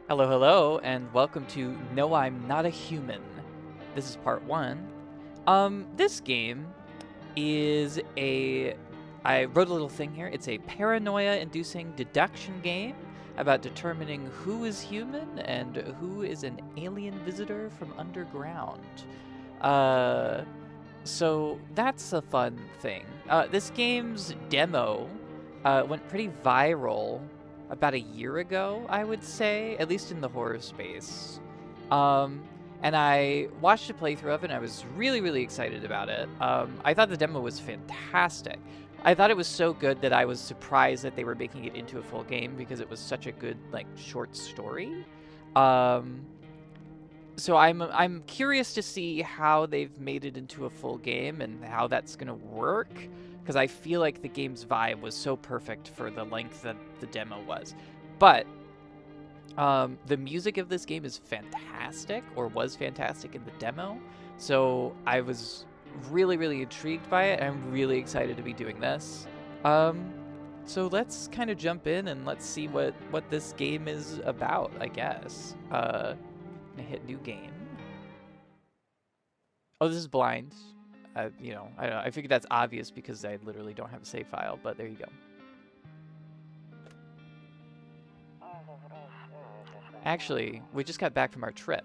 Hello, hello, and welcome to No, I'm Not a Human. This is part one. This game is I wrote a little thing here. It's a paranoia-inducing deduction game about determining who is human and who is an alien visitor from underground. Uh, so that's a fun thing. This game's demo went pretty viral about a year ago, I would say, at least in the horror space. Um, and I watched a playthrough of it, and I was really, really excited about it. I thought the demo was fantastic. I thought it was so good that I was surprised that they were making it into a full game because it was such a good, like, short story. Um, so I'm curious to see how they've made it into a full game and how that's gonna work, because I feel like the game's vibe was so perfect for the length that the demo was. But the music of this game is fantastic, or was fantastic in the demo. So I was really, really intrigued by it, and I'm really excited to be doing this. So let's kind of jump in and let's see what this game is about, I guess. Gonna hit new game. Oh, this is blind. I don't know. I figured that's obvious because I literally don't have a save file, but there you go. Actually, we just got back from our trip.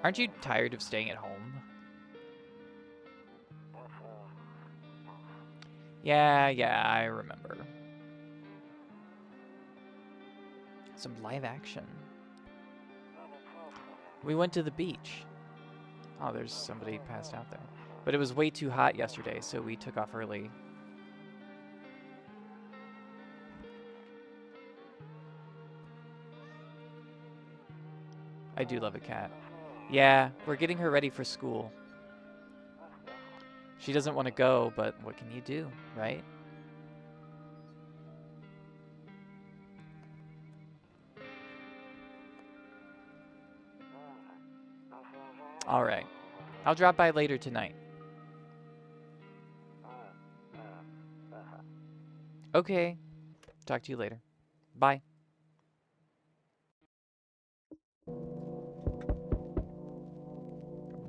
Aren't you tired of staying at home? Yeah, I remember. Some live action. We went to the beach. Oh, there's somebody passed out there. But it was way too hot yesterday, so we took off early. I do love a cat. Yeah, we're getting her ready for school. She doesn't want to go, but what can you do, right? All right. I'll drop by later tonight. Okay. Talk to you later. Bye.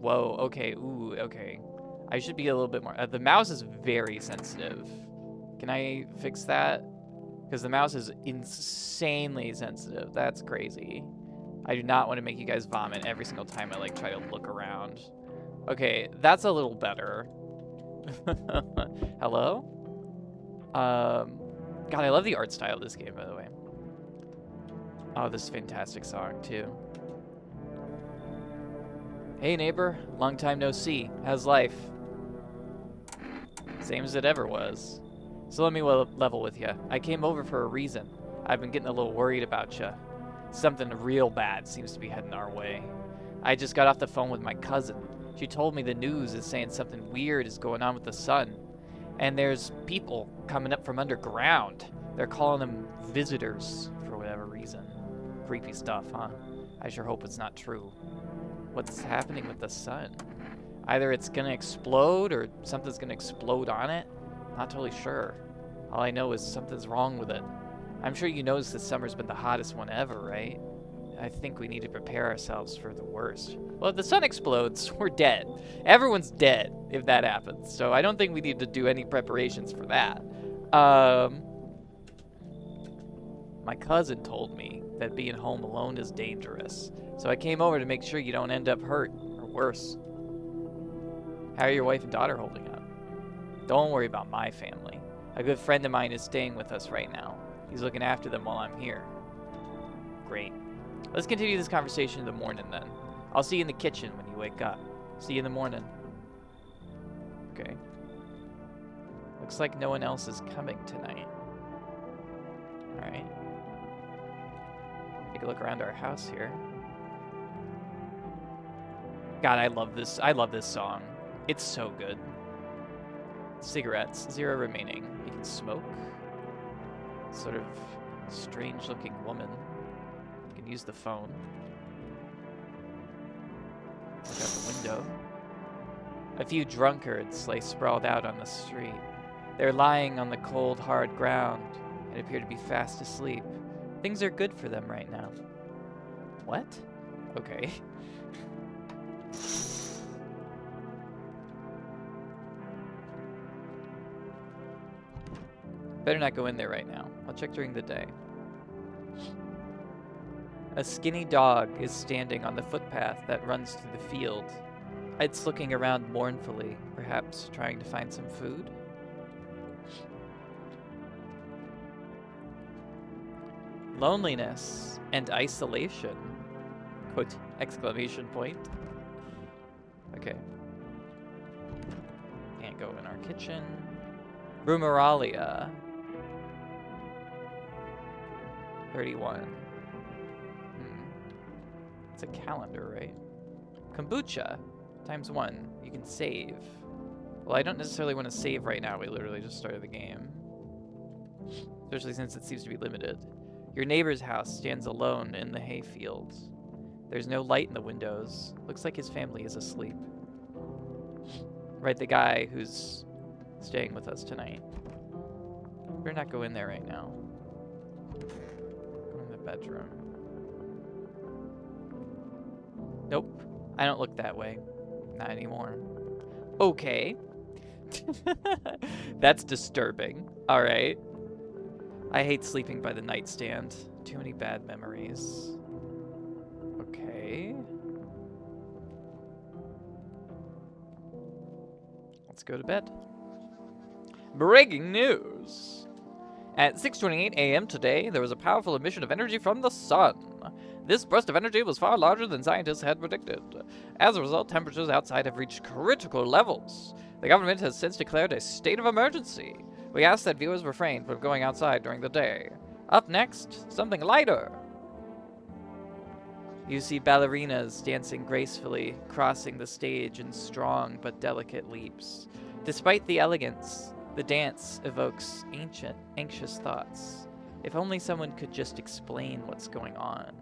Whoa, okay, ooh, okay. I should be a little bit more... the mouse is very sensitive. Can I fix that? Because the mouse is insanely sensitive. That's crazy. I do not want to make you guys vomit every single time I, like, try to look around. Okay, that's a little better. Hello? God, I love the art style of this game, by the way. Oh, this is a fantastic song, too. Hey, neighbor. Long time no see. How's life? Same as it ever was. So let me level with you. I came over for a reason. I've been getting a little worried about you. Something real bad seems to be heading our way. I just got off the phone with my cousin. She told me the news is saying something weird is going on with the sun. And there's people coming up from underground. They're calling them visitors for whatever reason. Creepy stuff, huh? I sure hope it's not true. What's happening with the sun? Either it's gonna explode or something's gonna explode on it. Not totally sure. All I know is something's wrong with it. I'm sure you noticed this summer's been the hottest one ever, right? I think we need to prepare ourselves for the worst. Well, if the sun explodes, we're dead. Everyone's dead if that happens. So I don't think we need to do any preparations for that. My cousin told me that being home alone is dangerous. So I came over to make sure you don't end up hurt or worse. How are your wife and daughter holding up? Don't worry about my family. A good friend of mine is staying with us right now. He's looking after them while I'm here. Great. Let's continue this conversation in the morning then. I'll see you in the kitchen when you wake up. See you in the morning. Okay. Looks like no one else is coming tonight. Alright. Take a look around our house here. God, I love this. I love this song. It's so good. Cigarettes, 0 remaining. You can smoke. Sort of strange-looking woman. You can use the phone. Look out the window. A few drunkards lay sprawled out on the street. They're lying on the cold, hard ground and appear to be fast asleep. Things are good for them right now. What? Okay. Better not go in there right now. I'll check during the day. A skinny dog is standing on the footpath that runs through the field. It's looking around mournfully, perhaps trying to find some food. Loneliness and isolation. Quote, exclamation point. Okay. Can't go in our kitchen. Rumeralia. 31. It's a calendar, right? Kombucha. ×1. You can save. Well, I don't necessarily want to save right now. We literally just started the game. Especially since it seems to be limited. Your neighbor's house stands alone in the hayfield. There's no light in the windows. Looks like his family is asleep. Right, the guy who's staying with us tonight. Better not go in there right now. Go in the bedroom. Nope. I don't look that way. Not anymore. Okay. That's disturbing. Alright. I hate sleeping by the nightstand. Too many bad memories. Okay. Let's go to bed. Breaking news! At 6:28 a.m. today, there was a powerful emission of energy from the sun. This burst of energy was far larger than scientists had predicted. As a result, temperatures outside have reached critical levels. The government has since declared a state of emergency. We ask that viewers refrain from going outside during the day. Up next, something lighter. You see ballerinas dancing gracefully, crossing the stage in strong but delicate leaps. Despite the elegance, the dance evokes anxious thoughts. If only someone could just explain what's going on.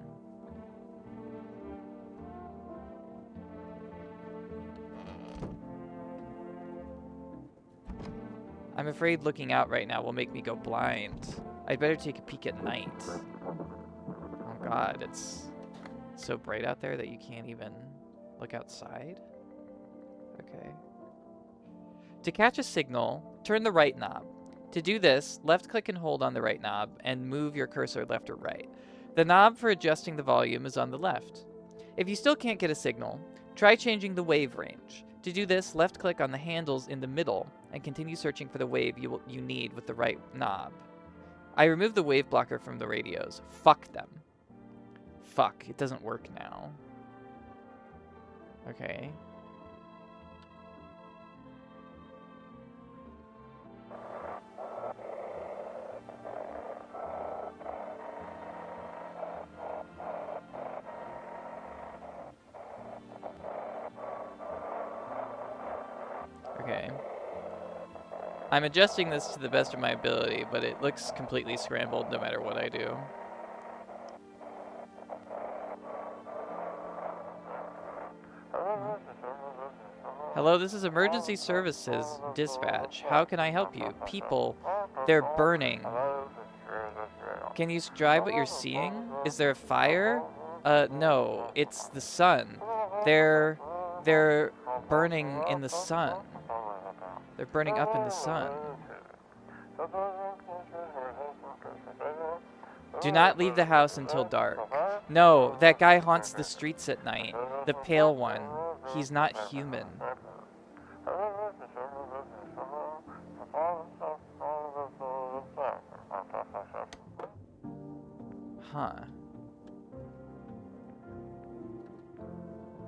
I'm afraid looking out right now will make me go blind. I'd better take a peek at night. Oh god, it's so bright out there that you can't even look outside? Okay. To catch a signal, turn the right knob. To do this, left-click and hold on the right knob and move your cursor left or right. The knob for adjusting the volume is on the left. If you still can't get a signal, try changing the wave range. To do this, left-click on the handles in the middle and continue searching for the wave you need with the right knob. I removed the wave blocker from the radios. Fuck them. Fuck, it doesn't work now. Okay. Okay. I'm adjusting this to the best of my ability, but it looks completely scrambled no matter what I do. Hello, this is emergency services dispatch. How can I help you? People, they're burning. Can you describe what you're seeing? Is there a fire? No, it's the sun. They're burning in the sun. They're burning up in the sun. Do not leave the house until dark. No, that guy haunts the streets at night. The pale one. He's not human. Huh.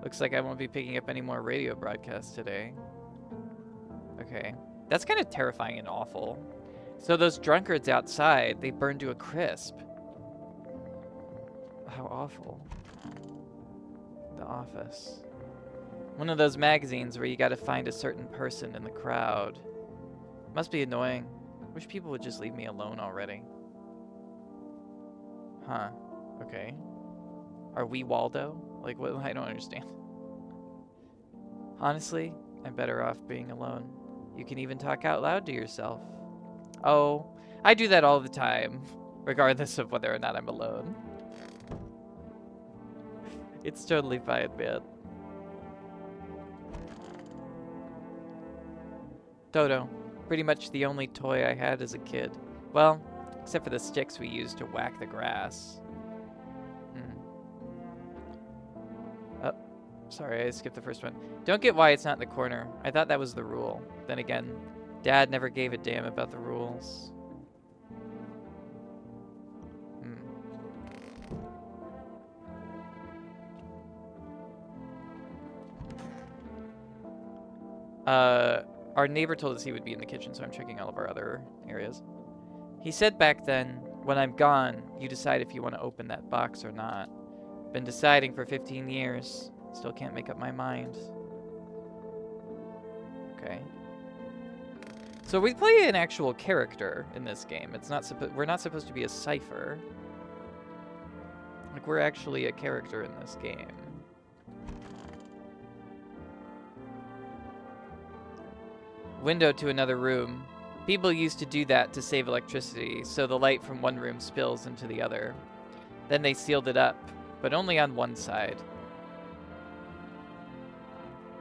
Looks like I won't be picking up any more radio broadcasts today. Okay. That's kind of terrifying and awful. So those drunkards outside, they burned to a crisp. How awful. The Office. One of those magazines where you gotta find a certain person in the crowd. Must be annoying. Wish people would just leave me alone already. Huh. Okay. Are we Waldo? Like, what? I don't understand. Honestly, I'm better off being alone. You can even talk out loud to yourself. Oh, I do that all the time, regardless of whether or not I'm alone. It's totally fine, man. Dodo. Pretty much the only toy I had as a kid. Well, except for the sticks we used to whack the grass. Oh, sorry, I skipped the first one. Don't get why it's not in the corner. I thought that was the rule. Then again, Dad never gave a damn about the rules. Our neighbor told us he would be in the kitchen, so I'm checking all of our other areas. He said back then, when I'm gone, you decide if you want to open that box or not. Been deciding for 15 years. Still can't make up my mind. Okay. So we play an actual character in this game. It's not we're not supposed to be a cipher. Like, we're actually a character in this game. Window to another room. People used to do that to save electricity, so the light from one room spills into the other. Then they sealed it up, but only on one side.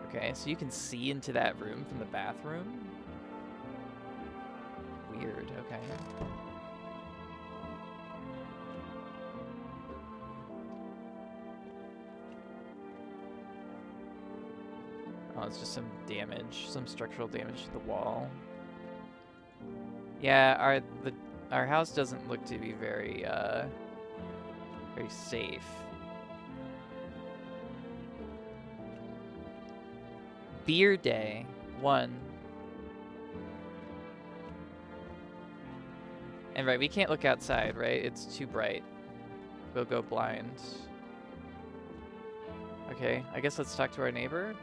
Okay, so you can see into that room from the bathroom? Weird, okay. Oh, it's just some damage, some structural damage to the wall. Yeah, our house doesn't look to be very very safe. Beer Day 1. And right, we can't look outside, right? It's too bright. We'll go blind. Okay, I guess let's talk to our neighbor.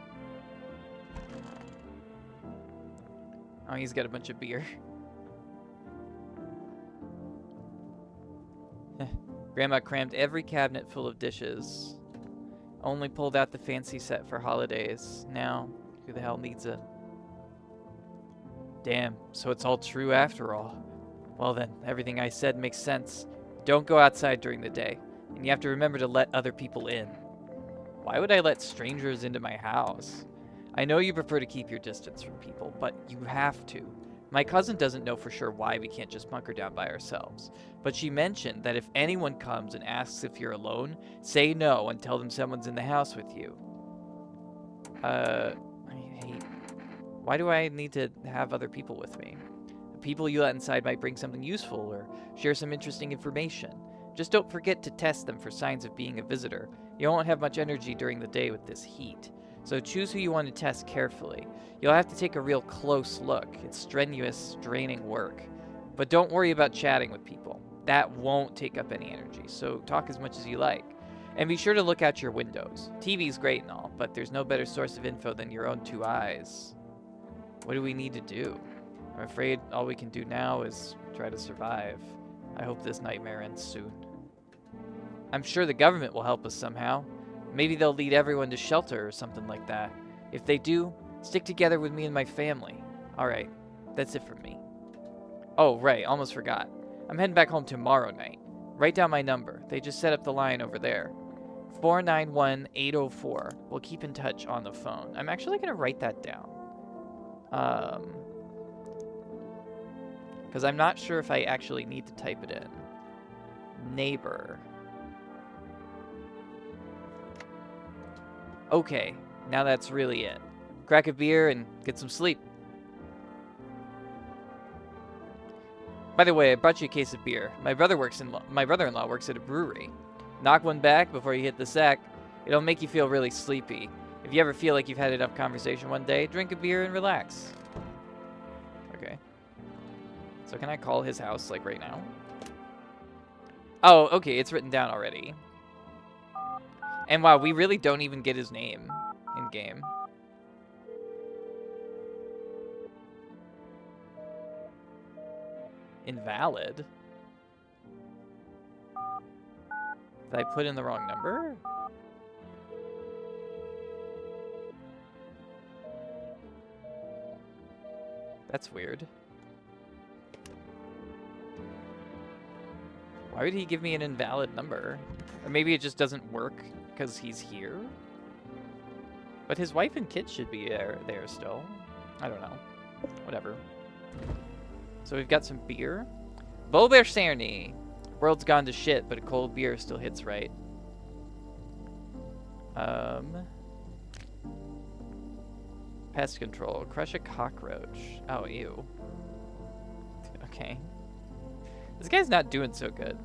Oh, he's got a bunch of beer. Grandma crammed every cabinet full of dishes. Only pulled out the fancy set for holidays. Now, who the hell needs it? Damn, so it's all true after all. Well then, everything I said makes sense. Don't go outside during the day, and you have to remember to let other people in. Why would I let strangers into my house? I know you prefer to keep your distance from people, but you have to. My cousin doesn't know for sure why we can't just bunker down by ourselves, but she mentioned that if anyone comes and asks if you're alone, say no and tell them someone's in the house with you. Why do I need to have other people with me? The people you let inside might bring something useful or share some interesting information. Just don't forget to test them for signs of being a visitor. You won't have much energy during the day with this heat. So choose who you want to test carefully. You'll have to take a real close look. It's strenuous, draining work. But don't worry about chatting with people. That won't take up any energy, so talk as much as you like. And be sure to look out your windows. TV's great and all, but there's no better source of info than your own two eyes. What do we need to do? I'm afraid all we can do now is try to survive. I hope this nightmare ends soon. I'm sure the government will help us somehow. Maybe they'll lead everyone to shelter or something like that. If they do, stick together with me and my family. Alright, that's it from me. Oh, right, almost forgot. I'm heading back home tomorrow night. Write down my number. They just set up the line over there. 491-804. We'll keep in touch on the phone. I'm actually going to write that down. Because I'm not sure if I actually need to type it in. Neighbor. Okay, now that's really it. Crack a beer and get some sleep. By the way, I brought you a case of beer. My brother-in-law works at a brewery. Knock one back before you hit the sack. It'll make you feel really sleepy. If you ever feel like you've had enough conversation one day, drink a beer and relax. Okay. So can I call his house, like, right now? Oh, okay, it's written down already. And wow, we really don't even get his name in-game. Invalid? Did I put in the wrong number? That's weird. Why would he give me an invalid number? Or maybe it just doesn't work because he's here. But his wife and kids should be there still. I don't know. Whatever. So we've got some beer. Bober Cerny. World's gone to shit, but a cold beer still hits right. Pest control. Crush a cockroach. Oh, ew. Okay. This guy's not doing so good.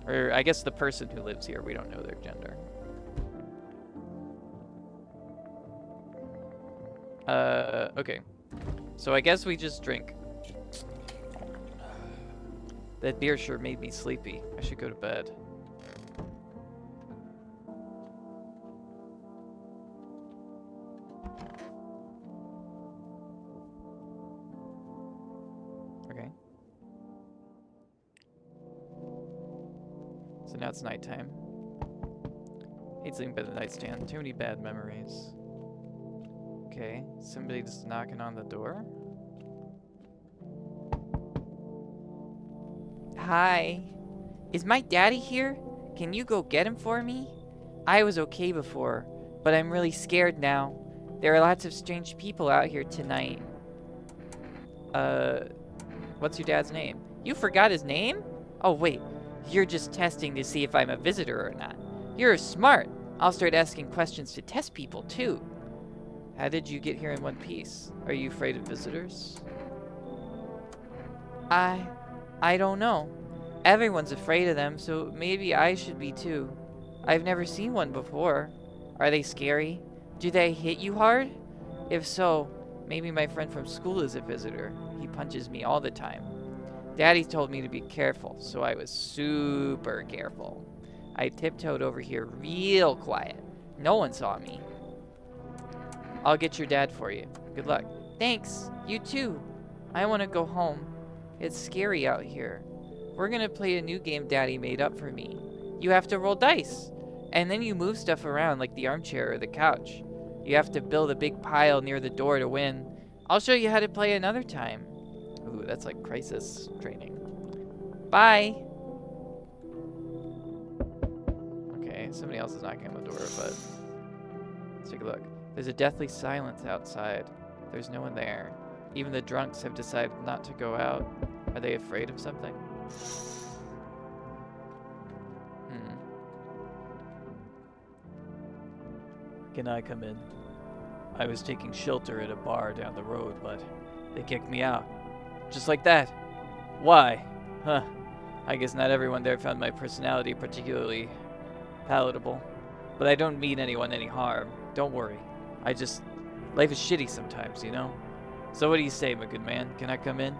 Or I guess the person who lives here, we don't know their gender. Okay. So I guess we just drink. That beer sure made me sleepy. I should go to bed. Okay. So now it's nighttime. Hate sleeping by the nightstand. Too many bad memories. Okay, somebody's knocking on the door. Hi. Is my daddy here? Can you go get him for me? I was okay before, but I'm really scared now. There are lots of strange people out here tonight. What's your dad's name? You forgot his name? Oh, wait. You're just testing to see if I'm a visitor or not. You're smart. I'll start asking questions to test people, too. How did you get here in one piece? Are you afraid of visitors? I don't know. Everyone's afraid of them, so maybe I should be too. I've never seen one before. Are they scary? Do they hit you hard? If so, maybe my friend from school is a visitor. He punches me all the time. Daddy told me to be careful, so I was super careful. I tiptoed over here real quiet. No one saw me. I'll get your dad for you. Good luck. Thanks. You too. I want to go home. It's scary out here. We're gonna play a new game Daddy made up for me. You have to roll dice. And then you move stuff around like the armchair or the couch. You have to build a big pile near the door to win. I'll show you how to play another time. Ooh, that's like crisis training. Bye. Okay, somebody else is knocking on the door, but let's take a look. There's a deathly silence outside. There's no one there. Even the drunks have decided not to go out. Are they afraid of something? Can I come in? I was taking shelter at a bar down the road, but they kicked me out. Just like that. Why? Huh. I guess not everyone there found my personality particularly palatable. But I don't mean anyone any harm. Don't worry. Life is shitty sometimes, you know? So what do you say, my good man? Can I come in?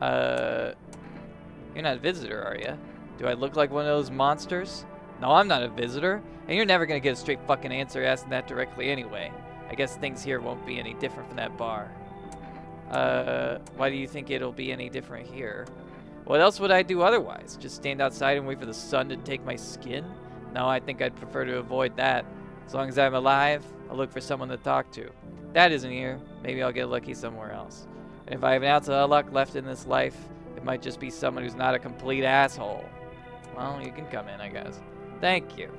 You're not a visitor, are you? Do I look like one of those monsters? No, I'm not a visitor. And you're never gonna get a straight fucking answer asking that directly anyway. I guess things here won't be any different from that bar. Why do you think it'll be any different here? What else would I do otherwise? Just stand outside and wait for the sun to take my skin? No, I think I'd prefer to avoid that. As long as I'm alive, I'll look for someone to talk to. If that isn't here, maybe I'll get lucky somewhere else. And if I have an ounce of luck left in this life, it might just be someone who's not a complete asshole. Well, you can come in, I guess. Thank you.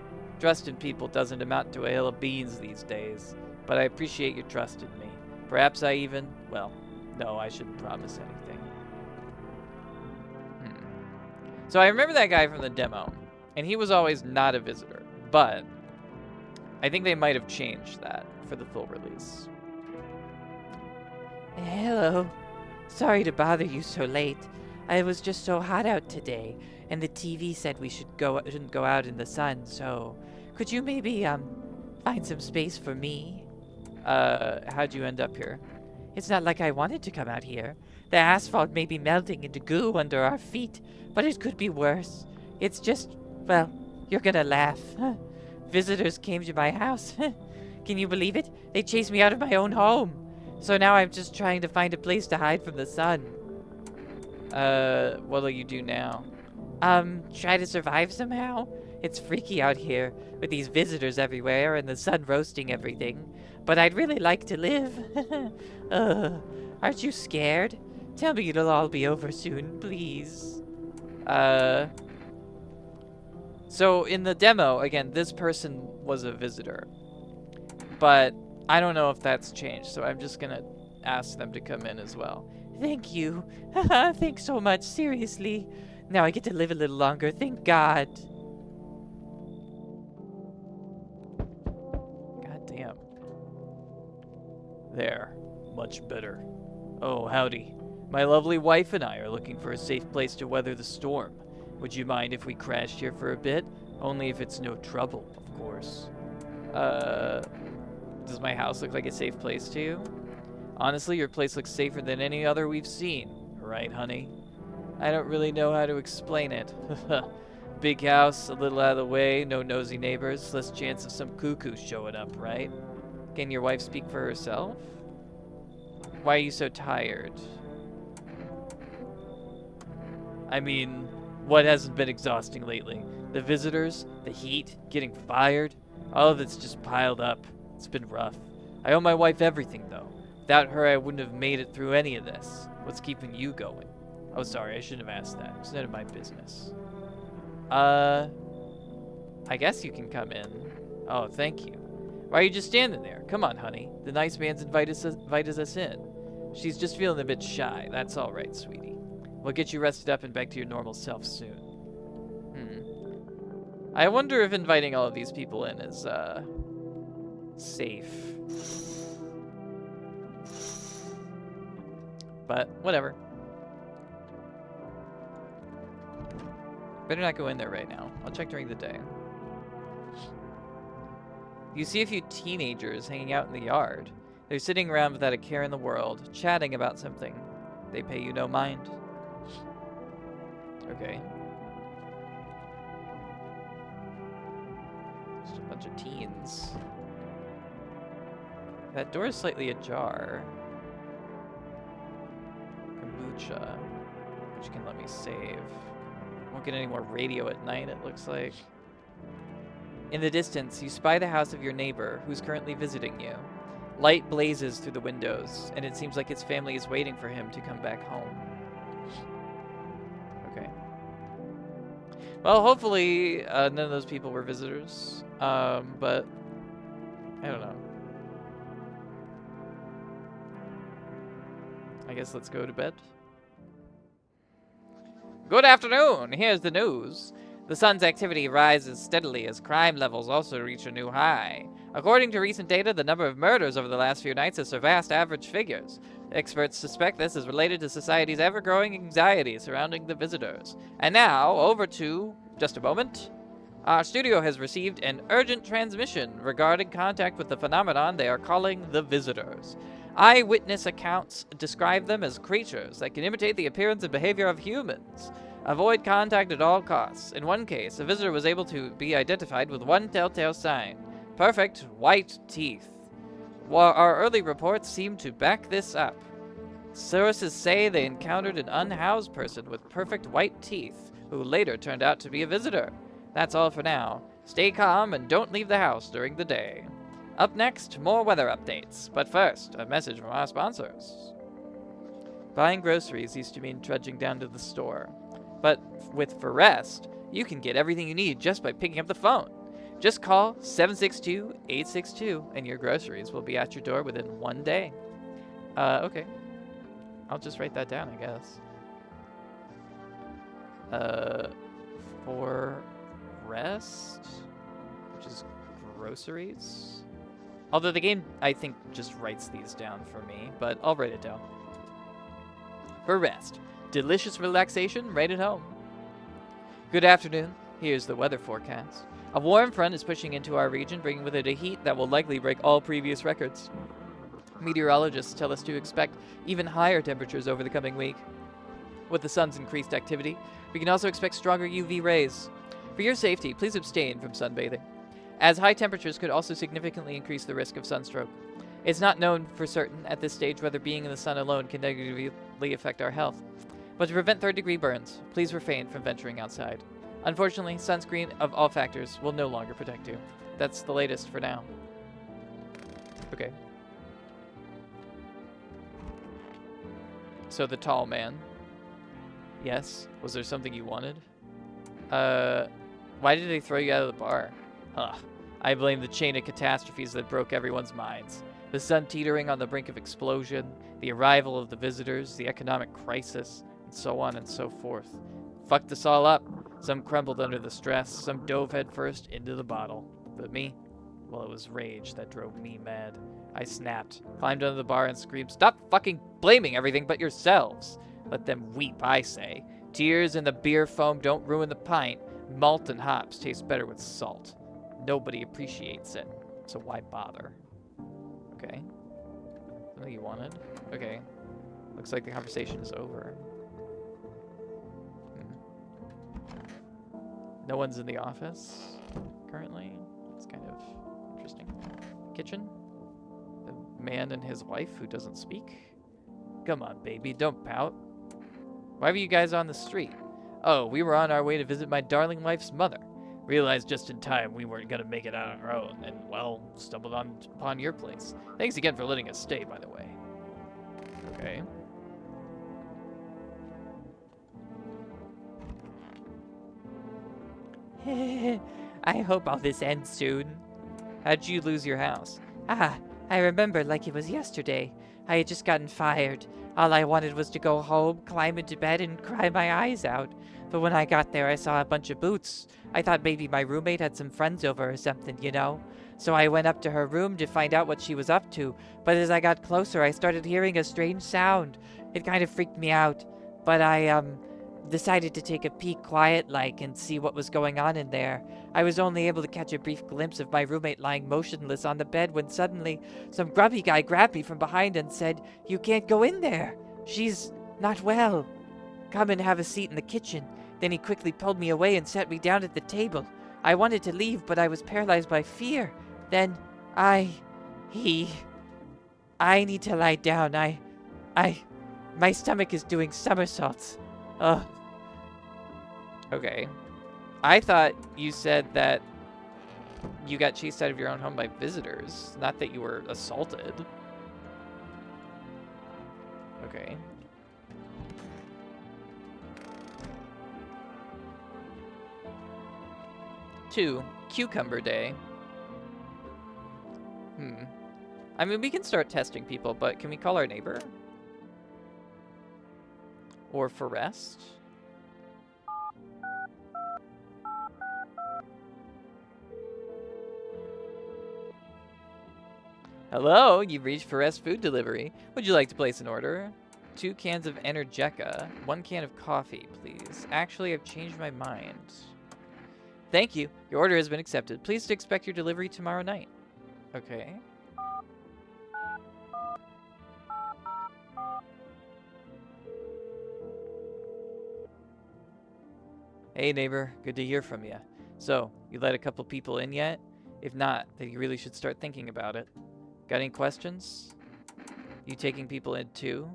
Trust in people doesn't amount to a hill of beans these days, but I appreciate your trust in me. Perhaps I even, well, no, I shouldn't promise anything. So I remember that guy from the demo, and he was always not a visitor, but I think they might have changed that for the full release. Hello. Sorry to bother you so late. It was just so hot out today, and the TV said we shouldn't go out in the sun, so could you maybe find some space for me? How'd you end up here? It's not like I wanted to come out here. The asphalt may be melting into goo under our feet, but it could be worse. It's just, well, you're gonna laugh. Visitors came to my house. Can you believe it? They chased me out of my own home. So now I'm just trying to find a place to hide from the sun. What'll you do now? Try to survive somehow? It's freaky out here, with these visitors everywhere and the sun roasting everything. But I'd really like to live. Aren't you scared? Tell me it'll all be over soon, please. So in the demo, again, this person was a visitor. But I don't know if that's changed, so I'm just gonna ask them to come in as well. Thank you. Thanks so much, seriously. Now I get to live a little longer, thank God. God damn. There. Much better. Oh, howdy. My lovely wife and I are looking for a safe place to weather the storm. Would you mind if we crashed here for a bit? Only if it's no trouble, of course. Does my house look like a safe place to you? Honestly, your place looks safer than any other we've seen. Right, honey? I don't really know how to explain it. Big house, a little out of the way, no nosy neighbors, less chance of some cuckoo showing up, right? Can your wife speak for herself? Why are you so tired? I mean, what hasn't been exhausting lately? The visitors, the heat, getting fired, all of it's just piled up. It's been rough. I owe my wife everything, though. Without her, I wouldn't have made it through any of this. What's keeping you going? Oh, sorry, I shouldn't have asked that. It's none of my business. I guess you can come in. Oh, thank you. Why are you just standing there? Come on, honey. The nice man's invited us in. She's just feeling a bit shy. That's all right, sweetie. We'll get you rested up and back to your normal self soon. I wonder if inviting all of these people in is, safe. But, whatever. Better not go in there right now. I'll check during the day. You see a few teenagers hanging out in the yard. They're sitting around without a care in the world, chatting about something. They pay you no mind. Okay. Just a bunch of teens. That door is slightly ajar. Kombucha, which can let me save. Won't get any more radio at night, it looks like. In the distance, you spy the house of your neighbor, who's currently visiting you. Light blazes through the windows, and it seems like his family is waiting for him to come back home. Okay. Well, hopefully none of those people were visitors, but I don't know. I guess let's go to bed. Good afternoon. Here's the news. The sun's activity rises steadily as crime levels also reach a new high. According to recent data, the number of murders over the last few nights has surpassed average figures. Experts suspect this is related to society's ever-growing anxiety surrounding the visitors. And now, over to, just a moment. Our studio has received an urgent transmission regarding contact with the phenomenon they are calling the visitors. Eyewitness accounts describe them as creatures that can imitate the appearance and behavior of humans. Avoid contact at all costs. In one case, a visitor was able to be identified with one telltale sign: perfect white teeth. While our early reports seem to back this up. Sources say they encountered an unhoused person with perfect white teeth, who later turned out to be a visitor. That's all for now. Stay calm and don't leave the house during the day. Up next, more weather updates. But first, a message from our sponsors. Buying groceries used to mean trudging down to the store. But with Forest, you can get everything you need just by picking up the phone. Just call 762-862 and your groceries will be at your door within one day. Okay. I'll just write that down, I guess. Forest, which is groceries. Although the game, I think, just writes these down for me, but I'll write it down. Forest. Delicious relaxation right at home. Good afternoon. Here's the weather forecast. A warm front is pushing into our region, bringing with it a heat that will likely break all previous records. Meteorologists tell us to expect even higher temperatures over the coming week. With the sun's increased activity, we can also expect stronger UV rays. For your safety, please abstain from sunbathing, as high temperatures could also significantly increase the risk of sunstroke. It's not known for certain at this stage whether being in the sun alone can negatively affect our health. But to prevent third-degree burns, please refrain from venturing outside. Unfortunately, sunscreen of all factors will no longer protect you. That's the latest for now. Okay. So the tall man. Yes. Was there something you wanted? Why did they throw you out of the bar? Huh. I blame the chain of catastrophes that broke everyone's minds. The sun teetering on the brink of explosion, the arrival of the visitors, the economic crisis, and so on and so forth. Fucked us all up. Some crumbled under the stress, some dove headfirst into the bottle. But me? Well, it was rage that drove me mad. I snapped, climbed under the bar and screamed, "Stop fucking blaming everything but yourselves! Let them weep, I say. Tears and the beer foam don't ruin the pint. Malt and hops taste better with salt. Nobody appreciates it, so why bother?" Okay. Something you wanted? Okay. Looks like the conversation is over. No one's in the office currently. It's kind of interesting. Kitchen? A man and his wife who doesn't speak? Come on, baby, don't pout. Why were you guys on the street? Oh, we were on our way to visit my darling wife's mother. Realized just in time we weren't gonna make it on our own, and, well, stumbled upon your place. Thanks again for letting us stay, by the way. Okay. I hope all this ends soon. How'd you lose your house? Ah, I remember like it was yesterday. I had just gotten fired. All I wanted was to go home, climb into bed, and cry my eyes out. But when I got there, I saw a bunch of boots. I thought maybe my roommate had some friends over or something, you know? So I went up to her room to find out what she was up to. But as I got closer, I started hearing a strange sound. It kind of freaked me out. But I, decided to take a peek quiet-like and see what was going on in there. I was only able to catch a brief glimpse of my roommate lying motionless on the bed when suddenly some grubby guy grabbed me from behind and said, "You can't go in there. She's not well. Come and have a seat in the kitchen." Then he quickly pulled me away and sat me down at the table. I wanted to leave, but I was paralyzed by fear. Then I need to lie down. My stomach is doing somersaults. Ugh. Okay. I thought you said that you got chased out of your own home by visitors, not that you were assaulted. Okay. Two, Cucumber Day. I mean, we can start testing people, but can we call our neighbor? Or Forrest? Hello, you've reached Forrest Food Delivery. Would you like to place an order? 2 cans of Energeca, 1 can of coffee, please. Actually, I've changed my mind. Thank you. Your order has been accepted. Please expect your delivery tomorrow night. Okay. Hey neighbor, good to hear from you. So, you let a couple people in yet? If not, then you really should start thinking about it. Got any questions? You taking people in too?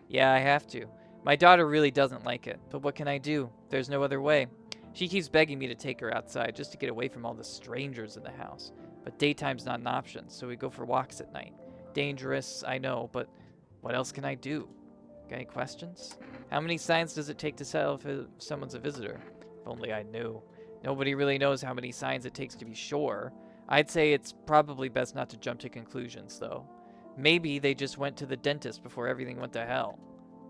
Yeah, I have to. My daughter really doesn't like it, but what can I do? There's no other way. She keeps begging me to take her outside just to get away from all the strangers in the house. But daytime's not an option, so we go for walks at night. Dangerous, I know, but what else can I do? Got any questions? How many signs does it take to tell if someone's a visitor? If only I knew. Nobody really knows how many signs it takes to be sure. I'd say it's probably best not to jump to conclusions, though. Maybe they just went to the dentist before everything went to hell.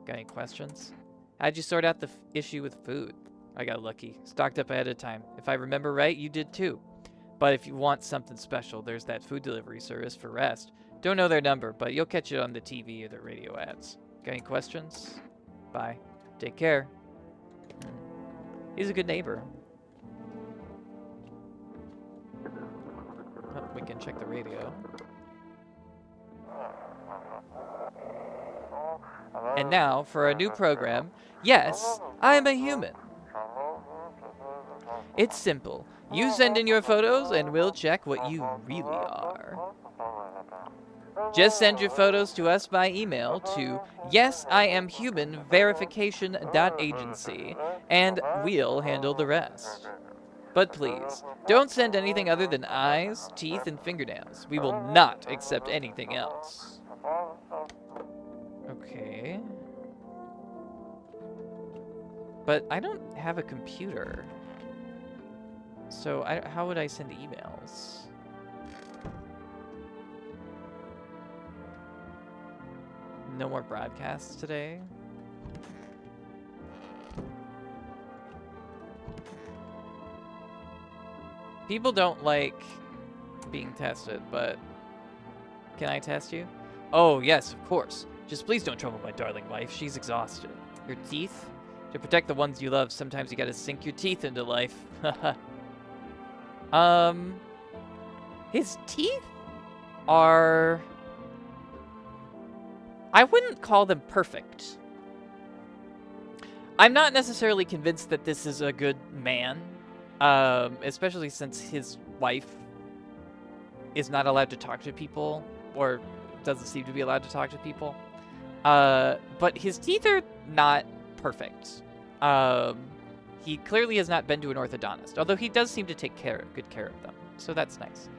Got any questions? How'd you sort out the issue with food? I got lucky. Stocked up ahead of time. If I remember right, you did too. But if you want something special, there's that food delivery service Forrest. Don't know their number, but you'll catch it on the TV or the radio ads. Got any questions? Bye. Take care. He's a good neighbor. Oh, we can check the radio. And now for a new program. Yes, I'm a human. It's simple. You send in your photos and we'll check what you really are. Just send your photos to us by email to yesiamhumanverification.agency and we'll handle the rest. But please, don't send anything other than eyes, teeth, and fingernails. We will not accept anything else. Okay. But I don't have a computer. So how would I send emails? No more broadcasts today. People don't like being tested, but can I test you? Oh, yes, of course. Just please don't trouble my darling wife. She's exhausted. Your teeth? To protect the ones you love, sometimes you gotta sink your teeth into life. His teeth are... I wouldn't call them perfect. I'm not necessarily convinced that this is a good man, especially since his wife is not allowed to talk to people, or doesn't seem to be allowed to talk to people. But his teeth are not perfect. He clearly has not been to an orthodontist, although he does seem to take good care of them, so that's nice.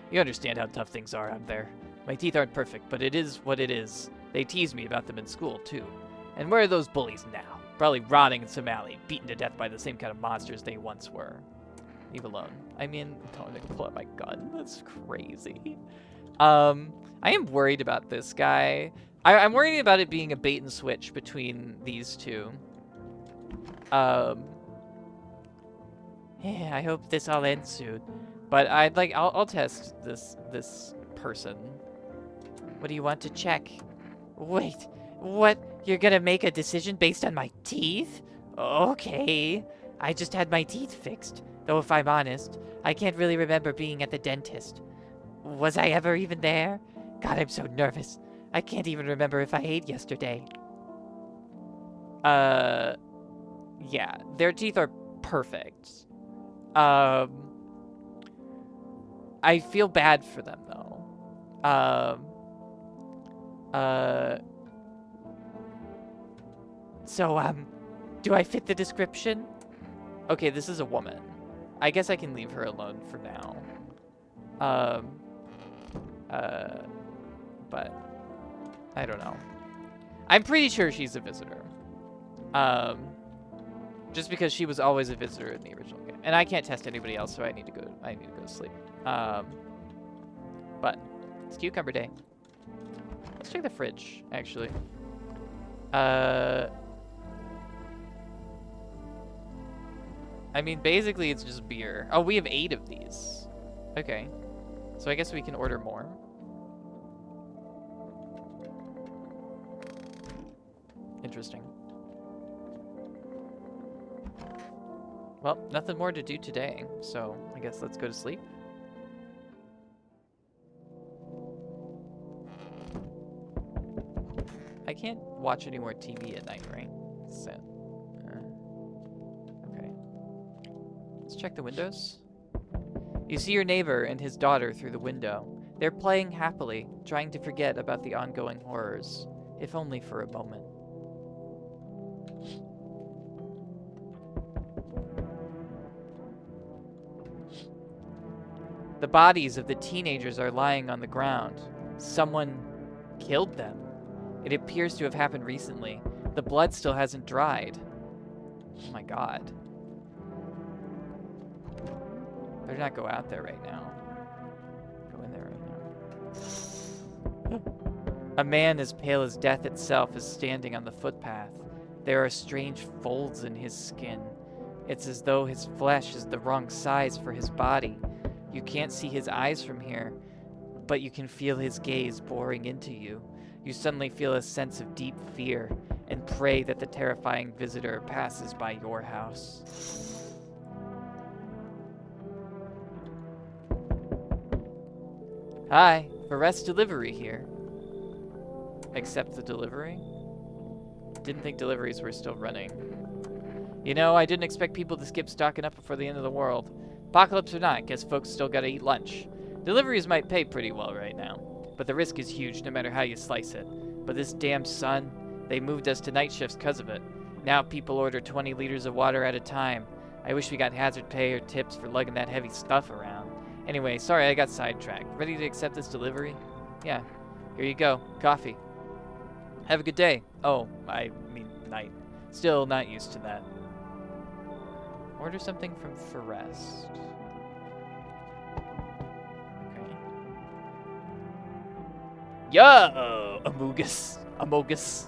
You understand how tough things are out there. My teeth aren't perfect, but it is what it is. They tease me about them in school, too. And where are those bullies now? Probably rotting in some alley, beaten to death by the same kind of monsters they once were. Leave alone. I mean, don't make me pull out my gun. That's crazy. I am worried about this guy. I'm worried about it being a bait and switch between these two. Yeah, I hope this all ends soon. But I'll test this person. What do you want to check? Wait, what? You're gonna make a decision based on my teeth? Okay. I just had my teeth fixed. Though if I'm honest, I can't really remember being at the dentist. Was I ever even there? God, I'm so nervous. I can't even remember if I ate yesterday. Yeah, their teeth are perfect. I feel bad for them, though. So, do I fit the description? Okay, this is a woman. I guess I can leave her alone for now. But I don't know. I'm pretty sure she's a visitor. Just because she was always a visitor in the original game. And I can't test anybody else, so I need to go to sleep. But it's cucumber day. Let's check the fridge, actually. I mean, basically, it's just beer. Oh, we have 8 of these. Okay. So I guess we can order more. Interesting. Well, nothing more to do today, so I guess let's go to sleep. I can't watch any more TV at night, right? So, okay. Let's check the windows. You see your neighbor and his daughter through the window. They're playing happily, trying to forget about the ongoing horrors, if only for a moment. The bodies of the teenagers are lying on the ground. Someone killed them. It appears to have happened recently. The blood still hasn't dried. Oh my god. Better not go out there right now. Go in there right now. A man as pale as death itself is standing on the footpath. There are strange folds in his skin. It's as though his flesh is the wrong size for his body. You can't see his eyes from here, but you can feel his gaze boring into you. You suddenly feel a sense of deep fear and pray that the terrifying visitor passes by your house. Hi, Varese Delivery here. Accept the delivery? Didn't think deliveries were still running. You know, I didn't expect people to skip stocking up before the end of the world. Apocalypse or not, guess folks still gotta eat lunch. Deliveries might pay pretty well right now, but the risk is huge no matter how you slice it. But this damn sun, they moved us to night shifts because of it. Now people order 20 liters of water at a time. I wish we got hazard pay or tips for lugging that heavy stuff around. Anyway, sorry I got sidetracked. Ready to accept this delivery? Yeah, here you go, coffee. Have a good day. Oh, I mean night. Still not used to that. Order something from Forest. Yo, Amogus. Amogus.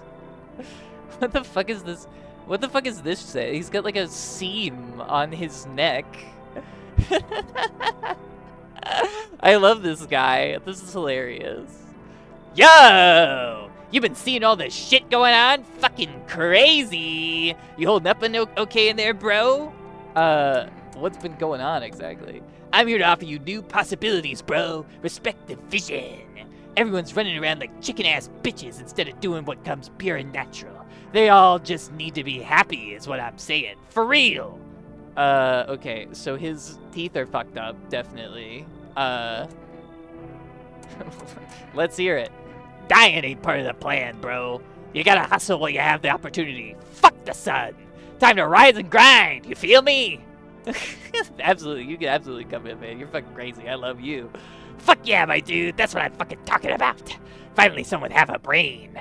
What the fuck is this? What the fuck is this say? He's got like a seam on his neck. I love this guy. This is hilarious. Yo! You been seeing all this shit going on? Fucking crazy! You holding up okay in there, bro? What's been going on exactly? I'm here to offer you new possibilities, bro. Respect the vision. Everyone's running around like chicken-ass bitches instead of doing what comes pure and natural. They all just need to be happy is what I'm saying. For real! Okay, so his teeth are fucked up, definitely. Let's hear it. Dying ain't part of the plan, bro. You gotta hustle while you have the opportunity. Fuck the sun. Time to rise and grind, you feel me? Absolutely, you can absolutely come in, man. You're fucking crazy, I love you. Fuck yeah, my dude, that's what I'm fucking talking about. Finally someone have a brain.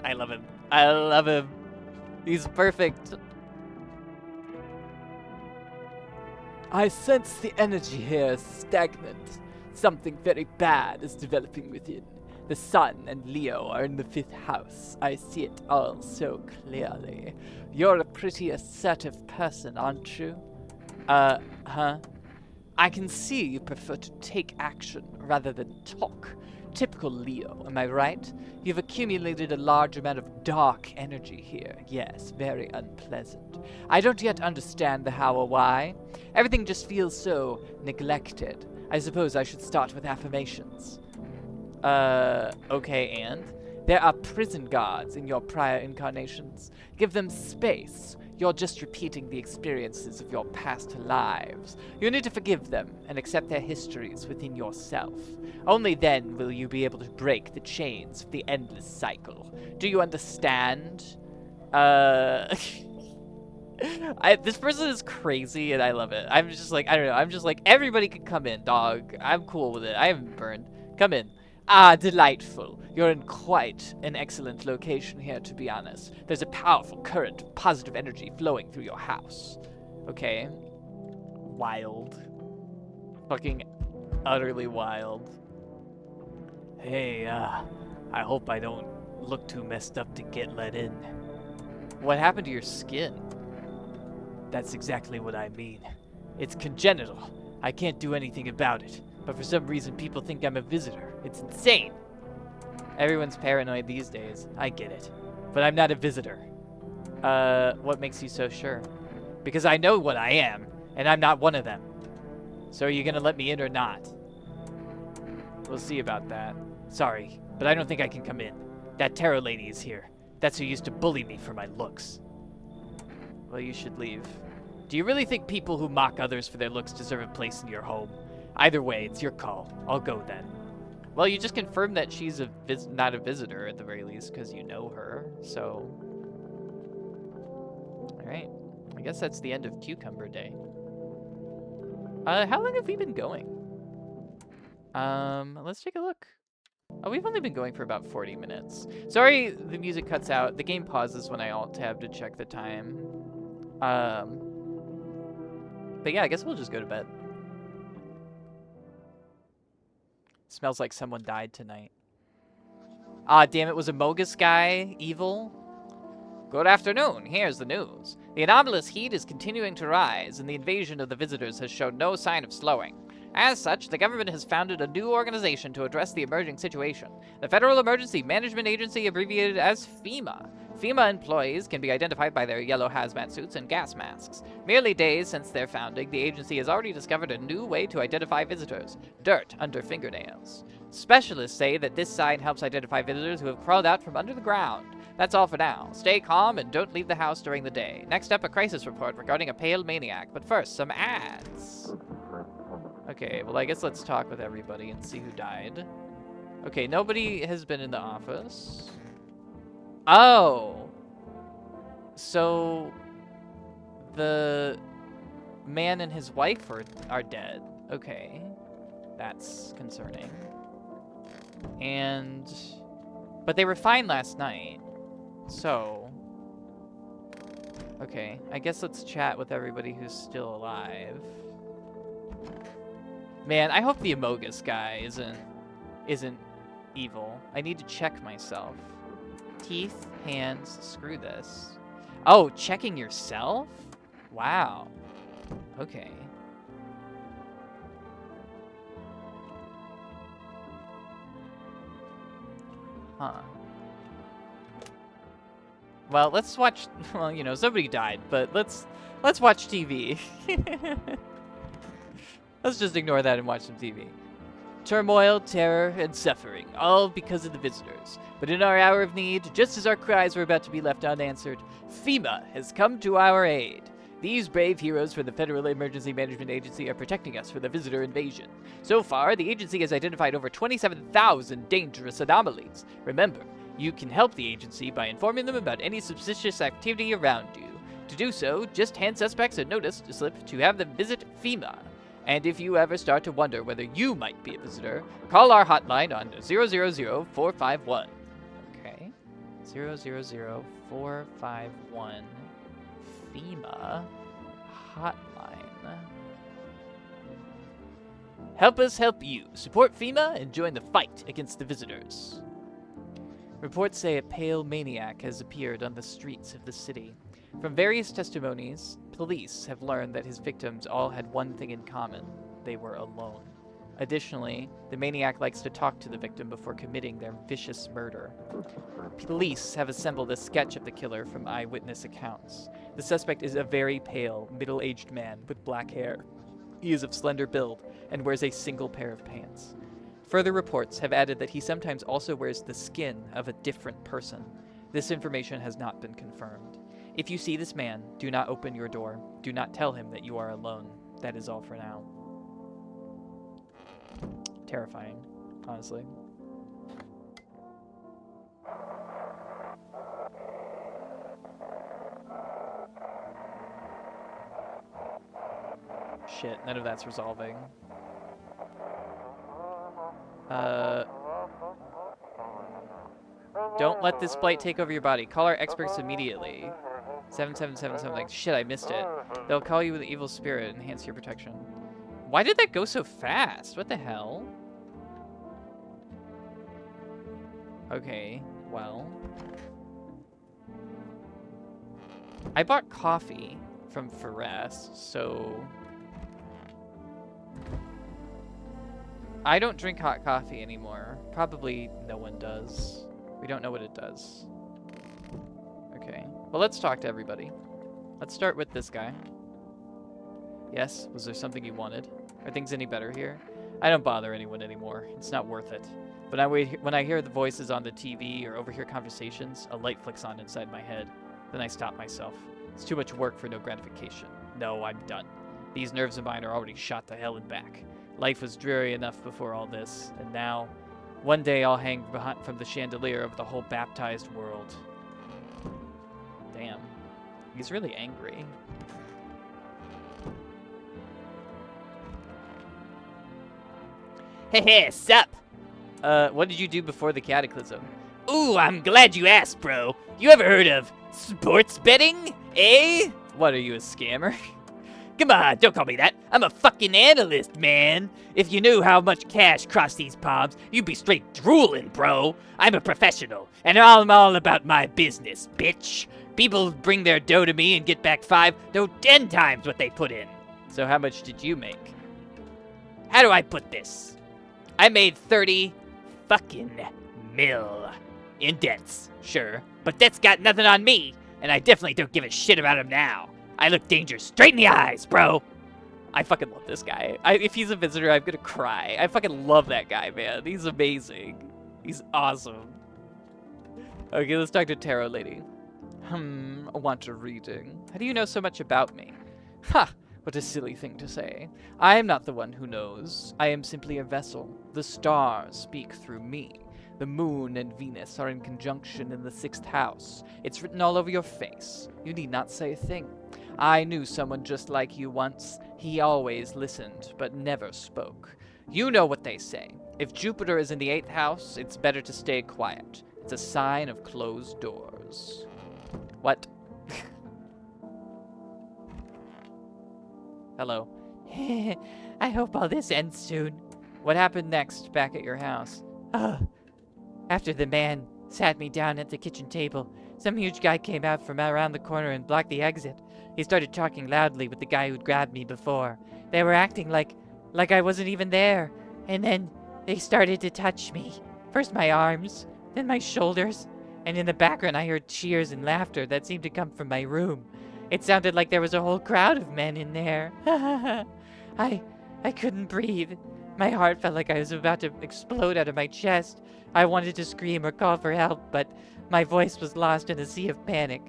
I love him. I love him. He's perfect. I sense the energy here is stagnant. Something very bad is developing within. The sun and Leo are in the 5th house. I see it all so clearly. You're a pretty assertive person, aren't you? Huh? I can see you prefer to take action rather than talk. Typical Leo, am I right? You've accumulated a large amount of dark energy here. Yes, very unpleasant. I don't yet understand the how or why. Everything just feels so neglected. I suppose I should start with affirmations. Okay, and? There are prison guards in your prior incarnations. Give them space. You're just repeating the experiences of your past lives. You need to forgive them and accept their histories within yourself. Only then will you be able to break the chains of the endless cycle. Do you understand? This person is crazy and I love it. I'm just like, I don't know. I'm just like, everybody can come in, dog. I'm cool with it. I haven't burned. Come in. Ah, delightful. You're in quite an excellent location here, to be honest. There's a powerful current of positive energy flowing through your house. Okay. Wild. Fucking utterly wild. Hey, I hope I don't look too messed up to get let in. What happened to your skin? That's exactly what I mean. It's congenital. I can't do anything about it. But for some reason, people think I'm a visitor. It's insane. Everyone's paranoid these days. I get it. But I'm not a visitor. What makes you so sure? Because I know what I am, and I'm not one of them. So are you gonna let me in or not? We'll see about that. Sorry, but I don't think I can come in. That tarot lady is here. That's who used to bully me for my looks. Well, you should leave. Do you really think people who mock others for their looks deserve a place in your home? Either way, it's your call. I'll go then. Well, you just confirmed that she's not a visitor at the very least because you know her, so... Alright. I guess that's the end of Cucumber Day. How long have we been going? Let's take a look. Oh, we've only been going for about 40 minutes. Sorry the music cuts out. The game pauses when I alt-tab to check the time. But yeah, I guess we'll just go to bed. Smells like someone died tonight. Ah, damn, it was a Mogus guy. Evil. Good afternoon. Here's the news. The anomalous heat is continuing to rise, and the invasion of the visitors has shown no sign of slowing. As such, the government has founded a new organization to address the emerging situation. The Federal Emergency Management Agency, abbreviated as FEMA. FEMA employees can be identified by their yellow hazmat suits and gas masks. Merely days since their founding, the agency has already discovered a new way to identify visitors: dirt under fingernails. Specialists say that this sign helps identify visitors who have crawled out from under the ground. That's all for now. Stay calm and don't leave the house during the day. Next up, a crisis report regarding a pale maniac. But first, some ads. Okay, well, I guess let's talk with everybody and see who died. Okay, nobody has been in the office. Oh! So... the man and his wife are dead. Okay. That's concerning. And... but they were fine last night. So... okay, I guess let's chat with everybody who's still alive. Man, I hope the Amogus guy isn't evil. I need to check myself. Teeth, hands, screw this. Oh, checking yourself? Wow. Okay. Huh. Well, let's watch, well, you know, somebody died, but let's watch TV. Let's just ignore that and watch some TV. Turmoil, terror, and suffering, all because of the visitors. But in our hour of need, just as our cries were about to be left unanswered, FEMA has come to our aid. These brave heroes from the Federal Emergency Management Agency are protecting us from the visitor invasion. So far, the agency has identified over 27,000 dangerous anomalies. Remember, you can help the agency by informing them about any suspicious activity around you. To do so, just hand suspects a notice slip to have them visit FEMA. And if you ever start to wonder whether you might be a visitor, call our hotline on 000-451. Okay. 000-451. FEMA hotline. Help us help you. Support FEMA and join the fight against the visitors. Reports say a pale maniac has appeared on the streets of the city. From various testimonies, police have learned that his victims all had one thing in common. They were alone. Additionally, the maniac likes to talk to the victim before committing their vicious murder. Police have assembled a sketch of the killer from eyewitness accounts. The suspect is a very pale, middle-aged man with black hair. He is of slender build and wears a single pair of pants. Further reports have added that he sometimes also wears the skin of a different person. This information has not been confirmed. If you see this man, do not open your door. Do not tell him that you are alone. That is all for now. Terrifying, honestly. Shit, none of that's resolving. Don't let this blight take over your body. Call our experts immediately. 7777 something. Shit, I missed it. They'll call you with an evil spirit and enhance your protection. Why did that go so fast? What the hell? Okay, well. I bought coffee from Forest, so... I don't drink hot coffee anymore. Probably no one does. We don't know what it does. Okay. Well, let's talk to everybody. Let's start with this guy. Yes? Was there something you wanted? Are things any better here? I don't bother anyone anymore. It's not worth it. But when I hear the voices on the TV or overhear conversations, a light flicks on inside my head. Then I stop myself. It's too much work for no gratification. No, I'm done. These nerves of mine are already shot to hell and back. Life was dreary enough before all this, and now, one day I'll hang from the chandelier of the whole baptized world. Damn. He's really angry. Hey, sup? What did you do before the cataclysm? Ooh, I'm glad you asked, bro. You ever heard of sports betting? Eh? What, are you a scammer? Come on, don't call me that. I'm a fucking analyst, man. If you knew how much cash crossed these palms, you'd be straight drooling, bro. I'm a professional, and I'm all about my business, bitch. People bring their dough to me and get back 5, no 10 times what they put in. So how much did you make? How do I put this? I made 30 fucking mil. In debts, sure, but that's got nothing on me, and I definitely don't give a shit about him now. I look danger straight in the eyes, bro. I fucking love this guy. If he's a visitor, I'm gonna cry. I fucking love that guy, man. He's amazing. He's awesome. Okay, let's talk to Tarot Lady. I want a reading. How do you know so much about me? Ha! What a silly thing to say. I am not the one who knows. I am simply a vessel. The stars speak through me. The moon and Venus are in conjunction in the 6th house. It's written all over your face. You need not say a thing. I knew someone just like you once. He always listened, but never spoke. You know what they say. If Jupiter is in the 8th house, it's better to stay quiet. It's a sign of closed doors. What? Hello. I hope all this ends soon. What happened next back at your house? After the man sat me down at the kitchen table, some huge guy came out from around the corner and blocked the exit. He started talking loudly with the guy who'd grabbed me before. They were acting like I wasn't even there. And then they started to touch me. First my arms, then my shoulders. And in the background I heard cheers and laughter that seemed to come from my room. It sounded like there was a whole crowd of men in there. I couldn't breathe. My heart felt like I was about to explode out of my chest. I wanted to scream or call for help, but my voice was lost in a sea of panic.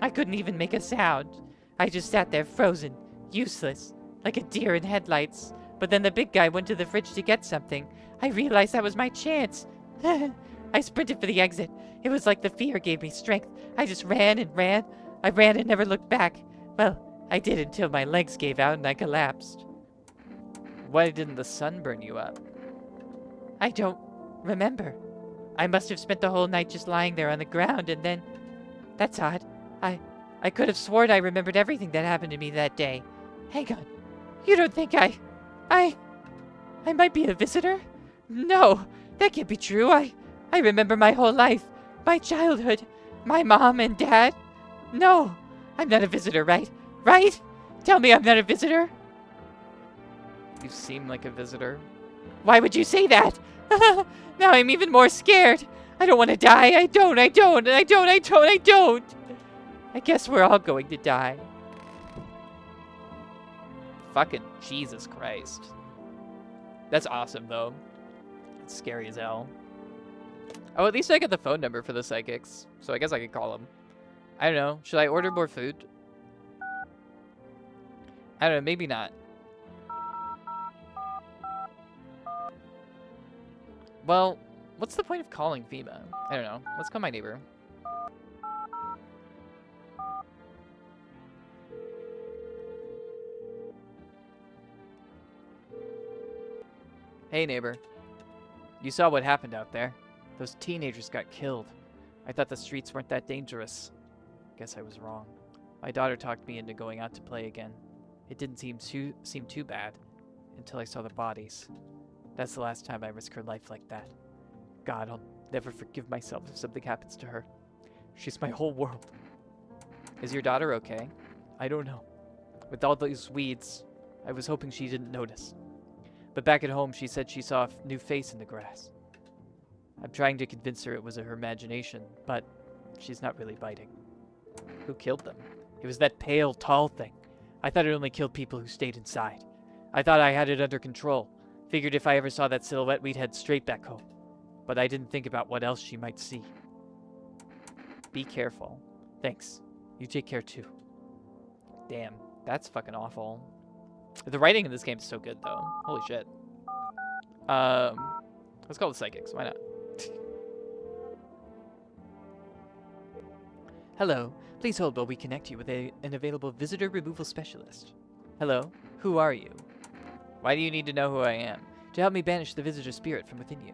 I couldn't even make a sound. I just sat there frozen, useless, like a deer in headlights. But then the big guy went to the fridge to get something. I realized that was my chance. I sprinted for the exit. It was like the fear gave me strength. I just ran and ran. I ran and never looked back. Well, I did until my legs gave out and I collapsed. Why didn't the sun burn you up? I don't remember. I must have spent the whole night just lying there on the ground and then... That's odd. I could have sworn I remembered everything that happened to me that day. Hang on. You don't think I might be a visitor? No, that can't be true. I remember my whole life. My childhood. My mom and dad. No, I'm not a visitor, right? Right? Tell me I'm not a visitor. You seem like a visitor. Why would you say that? Now I'm even more scared. I don't want to die. I don't. I guess we're all going to die. Fucking Jesus Christ. That's awesome, though. It's scary as hell. Oh, at least I got the phone number for the psychics, so I guess I could call them. I don't know. Should I order more food? I don't know. Maybe not. Well, what's the point of calling FEMA? I don't know. Let's call my neighbor. Hey, neighbor. You saw what happened out there. Those teenagers got killed. I thought the streets weren't that dangerous. Guess I was wrong. My daughter talked me into going out to play again. It didn't seem too bad until I saw the bodies. That's the last time I risk her life like that. God, I'll never forgive myself if something happens to her. She's my whole world. Is your daughter okay? I don't know. With all those weeds, I was hoping she didn't notice. But back at home, she said she saw a new face in the grass. I'm trying to convince her it was her imagination, but she's not really biting. Who killed them? It was that pale, tall thing. I thought it only killed people who stayed inside. I thought I had it under control. Figured if I ever saw that silhouette, we'd head straight back home. But I didn't think about what else she might see. Be careful. Thanks. You take care too. Damn, that's fucking awful. The writing in this game is so good, though. Holy shit. Let's call the psychics. Why not? Hello. Please hold while we connect you with an available visitor removal specialist. Hello. Who are you? Why do you need to know who I am? To help me banish the visitor spirit from within you.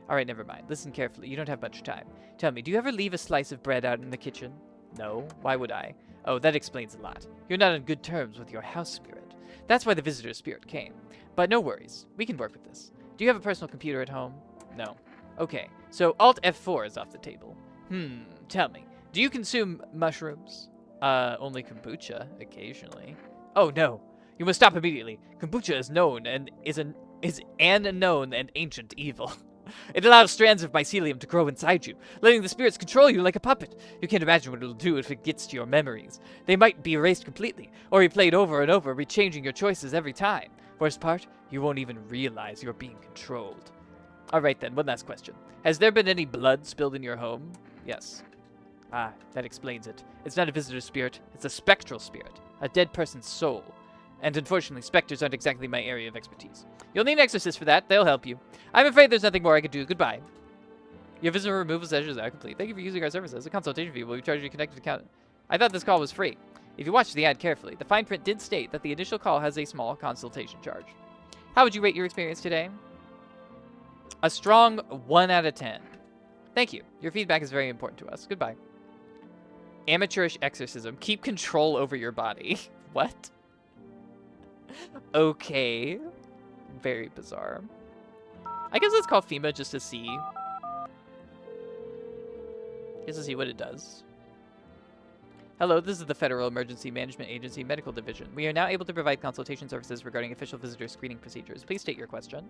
Alright, never mind. Listen carefully. You don't have much time. Tell me, do you ever leave a slice of bread out in the kitchen? No. Why would I? Oh, that explains a lot. You're not on good terms with your house spirit. That's why the visitor spirit came. But no worries. We can work with this. Do you have a personal computer at home? No. Okay. So Alt F4 is off the table. Tell me. Do you consume mushrooms? Only kombucha, occasionally. Oh, no. You must stop immediately. Kombucha is known and is an unknown and ancient evil. It allows strands of mycelium to grow inside you, letting the spirits control you like a puppet. You can't imagine what it'll do if it gets to your memories. They might be erased completely, or replayed over and over, rechanging your choices every time. Worst part, you won't even realize you're being controlled. Alright then, one last question. Has there been any blood spilled in your home? Yes. Ah, that explains it. It's not a visitor spirit, it's a spectral spirit, a dead person's soul. And unfortunately, specters aren't exactly my area of expertise. You'll need an exorcist for that. They'll help you. I'm afraid there's nothing more I can do. Goodbye. Your visitor removal session is now complete. Thank you for using our services. A consultation fee will be charged to connected account. I thought this call was free. If you watch the ad carefully, the fine print did state that the initial call has a small consultation charge. How would you rate your experience today? A strong 1 out of 10. Thank you. Your feedback is very important to us. Goodbye. Amateurish exorcism. Keep control over your body. What? Okay. Very bizarre. I guess let's call FEMA just to see just to see what it does. Hello, this is the Federal Emergency Management Agency Medical Division. We are now able to provide consultation services regarding official visitor screening procedures. Please state your question.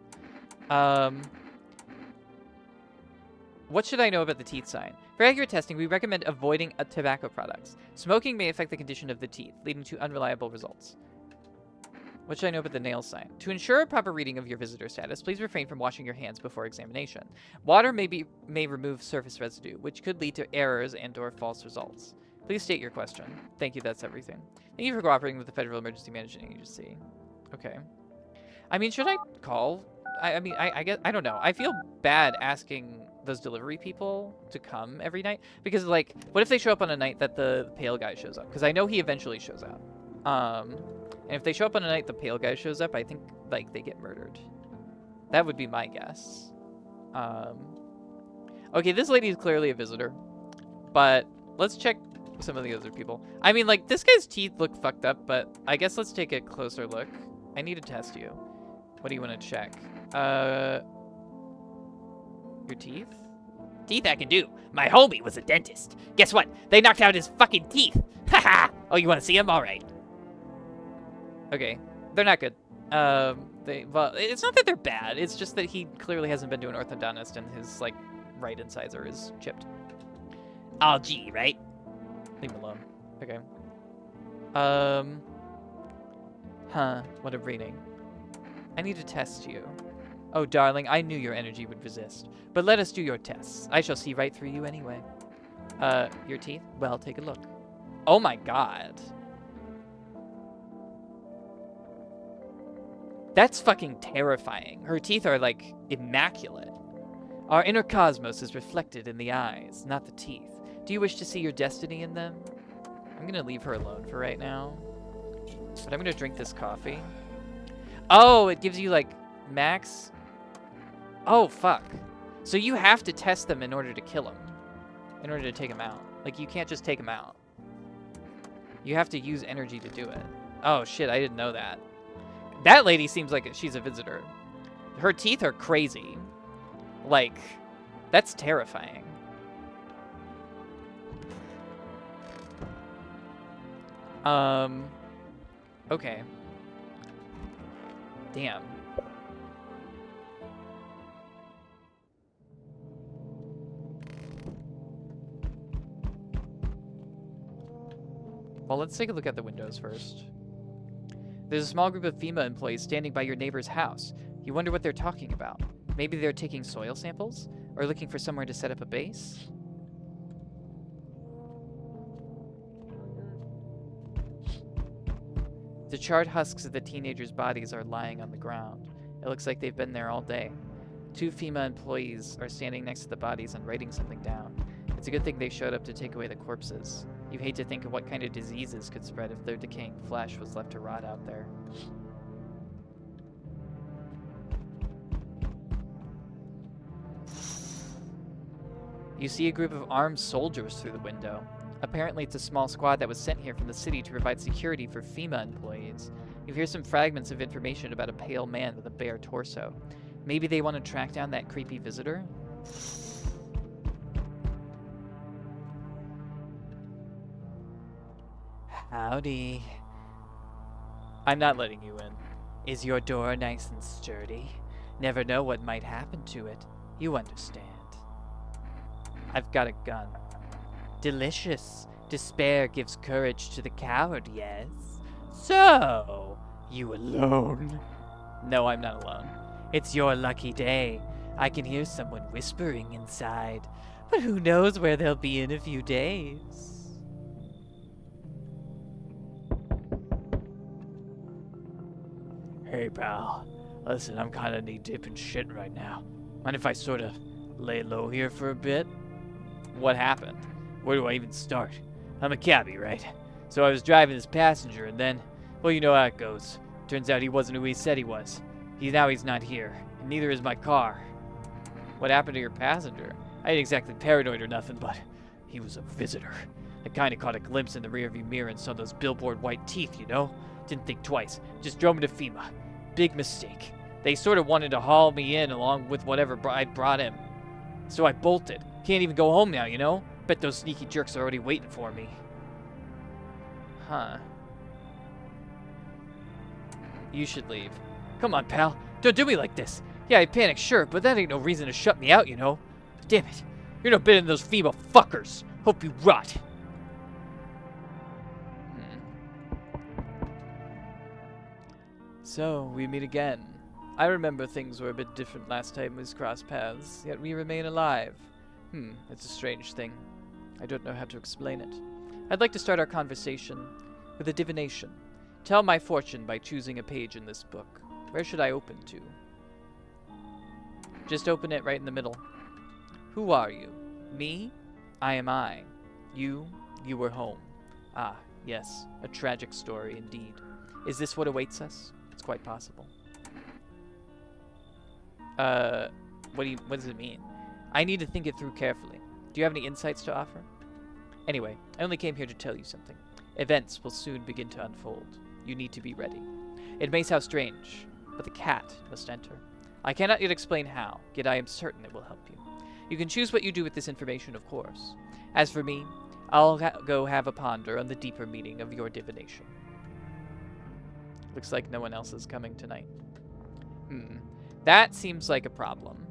What should I know about the teeth sign? For accurate testing, we recommend avoiding tobacco products. Smoking may affect the condition of the teeth, leading to unreliable results. What should I know about the nail sign? To ensure a proper reading of your visitor status, please refrain from washing your hands before examination. Water may remove surface residue, which could lead to errors and/or false results. Please state your question. Thank you, that's everything. Thank you for cooperating with the Federal Emergency Management Agency. Okay. I mean, should I call? I guess, I don't know. I feel bad asking those delivery people to come every night. Because, like, what if they show up on a night that the pale guy shows up? Because I know he eventually shows up. And if they show up on a night the pale guy shows up, I think, like, they get murdered. That would be my guess. Okay, this lady is clearly a visitor. But let's check some of the other people. I mean, like, this guy's teeth look fucked up, but I guess let's take a closer look. I need to test you. What do you want to check? Your teeth? Teeth I can do. My homie was a dentist. Guess what? They knocked out his fucking teeth. Haha! Oh, you want to see him? All right. Okay. They're not good. Well, it's not that they're bad. It's just that he clearly hasn't been to an orthodontist and his, like, right incisor is chipped. Oh, gee, right? Leave him alone. Okay. What a reading. I need to test you. Oh, darling, I knew your energy would resist. But let us do your tests. I shall see right through you anyway. Your teeth? Well, take a look. Oh my god. That's fucking terrifying. Her teeth are, like, immaculate. Our inner cosmos is reflected in the eyes, not the teeth. Do you wish to see your destiny in them? I'm gonna leave her alone for right now. But I'm gonna drink this coffee. Oh, it gives you, like, max... Oh, fuck. So you have to test them in order to kill them. In order to take them out. Like, you can't just take them out. You have to use energy to do it. Oh, shit, I didn't know that. That lady seems like she's a visitor. Her teeth are crazy. Like, that's terrifying. Okay. Damn. Well, let's take a look at the windows first. There's a small group of FEMA employees standing by your neighbor's house. You wonder what they're talking about. Maybe they're taking soil samples? Or looking for somewhere to set up a base? The charred husks of the teenagers' bodies are lying on the ground. It looks like they've been there all day. 2 FEMA employees are standing next to the bodies and writing something down. It's a good thing they showed up to take away the corpses. You hate to think of what kind of diseases could spread if their decaying flesh was left to rot out there. You see a group of armed soldiers through the window. Apparently it's a small squad that was sent here from the city to provide security for FEMA employees. You hear some fragments of information about a pale man with a bare torso. Maybe they want to track down that creepy visitor? Howdy. I'm not letting you in. Is your door nice and sturdy? Never know what might happen to it. You understand. I've got a gun. Delicious. Despair gives courage to the coward, yes? So, you alone? No, I'm not alone. It's your lucky day. I can hear someone whispering inside. But who knows where they'll be in a few days? Hey, pal. Listen, I'm kinda knee-deep in shit right now. Mind if I sorta lay low here for a bit? What happened? Where do I even start? I'm a cabbie, right? So I was driving this passenger and then, well, you know how it goes. Turns out he wasn't who he said he was. Now he's not here, and neither is my car. What happened to your passenger? I ain't exactly paranoid or nothing, but he was a visitor. I kinda caught a glimpse in the rearview mirror and saw those billboard white teeth, you know? Didn't think twice. Just drove me to FEMA. Big mistake. They sort of wanted to haul me in along with whatever I brought him. So I bolted. Can't even go home now, you know? Bet those sneaky jerks are already waiting for me. Huh. You should leave. Come on, pal. Don't do me like this. Yeah, I panicked, sure, but that ain't no reason to shut me out, you know. Damn it. You're no better than those FEMA fuckers. Hope you rot. So, we meet again. I remember things were a bit different last time we crossed paths, yet we remain alive. It's a strange thing. I don't know how to explain it. I'd like to start our conversation with a divination. Tell my fortune by choosing a page in this book. Where should I open to? Just open it right in the middle. Who are you? Me? I am I. You were home. Ah, yes, a tragic story indeed. Is this what awaits us? It's quite possible. What does it mean? I need to think it through carefully. Do you have any insights to offer? Anyway, I only came here to tell you something. Events will soon begin to unfold. You need to be ready. It may sound strange, but the cat must enter. I cannot yet explain how, yet I am certain it will help you. You can choose what you do with this information, of course. As for me, I'll go have a ponder on the deeper meaning of your divination. Looks like no one else is coming tonight. That seems like a problem.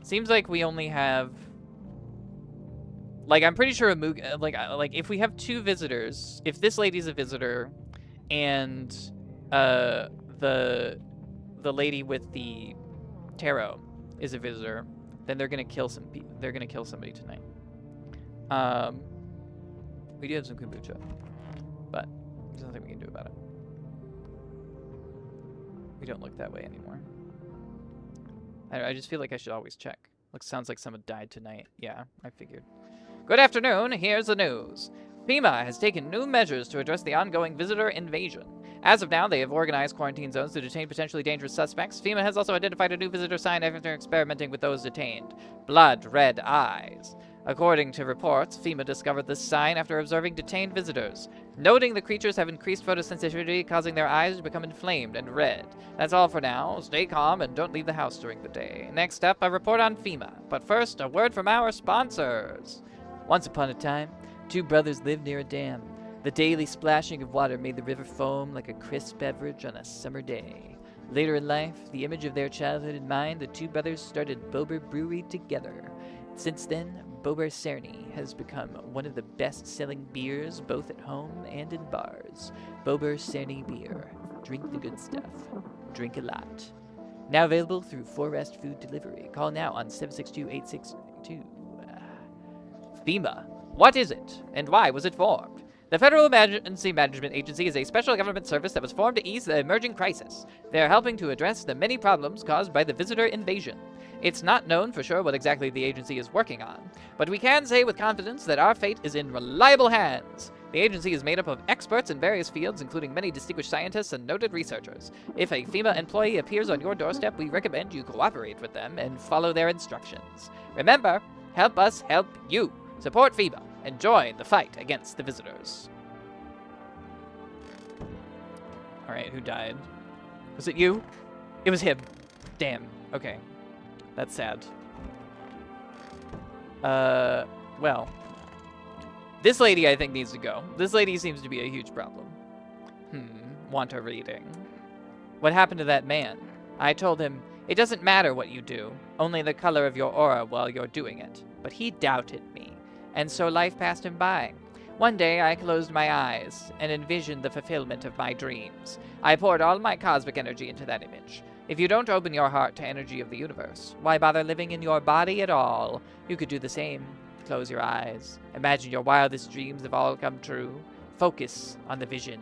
Seems like we only have... Like, I'm pretty sure like if we have 2 visitors, if this lady's a visitor, and the lady with the tarot is a visitor, then they're gonna kill some people. They're gonna kill somebody tonight. We do have some kombucha, but there's nothing we can do about it. We don't look that way anymore. I just feel like I should always check. Sounds like someone died tonight. Yeah, I figured. Good afternoon, here's the news. FEMA has taken new measures to address the ongoing visitor invasion. As of now, they have organized quarantine zones to detain potentially dangerous suspects. FEMA has also identified a new visitor sign after experimenting with those detained. Blood red eyes. According to reports, FEMA discovered this sign after observing detained visitors, noting the creatures have increased photosensitivity, causing their eyes to become inflamed and red. That's all for now. Stay calm and don't leave the house during the day. Next up, a report on FEMA. But first, a word from our sponsors. Once upon a time, 2 brothers lived near a dam. The daily splashing of water made the river foam like a crisp beverage on a summer day. Later in life, the image of their childhood in mind, the 2 brothers started Bober Brewery together. Since then, Bober Cerny has become one of the best-selling beers both at home and in bars. Bober Cerny beer. Drink the good stuff. Drink a lot. Now available through Forest Food Delivery. Call now on 762-8622. FEMA. What is it, and why was it formed? The Federal Emergency Management Agency is a special government service that was formed to ease the emerging crisis. They are helping to address the many problems caused by the visitor invasion. It's not known for sure what exactly the agency is working on, but we can say with confidence that our fate is in reliable hands. The agency is made up of experts in various fields, including many distinguished scientists and noted researchers. If a FEMA employee appears on your doorstep, we recommend you cooperate with them and follow their instructions. Remember, help us help you. Support FEMA and join the fight against the visitors. Alright, who died? Was it you? It was him. Damn. Okay. That's sad. Well. This lady, I think, needs to go. This lady seems to be a huge problem. Want a reading. What happened to that man? I told him, it doesn't matter what you do, only the color of your aura while you're doing it. But he doubted me, and so life passed him by. One day, I closed my eyes and envisioned the fulfillment of my dreams. I poured all my cosmic energy into that image. If you don't open your heart to energy of the universe, why bother living in your body at all? You could do the same. Close your eyes. Imagine your wildest dreams have all come true. Focus on the vision.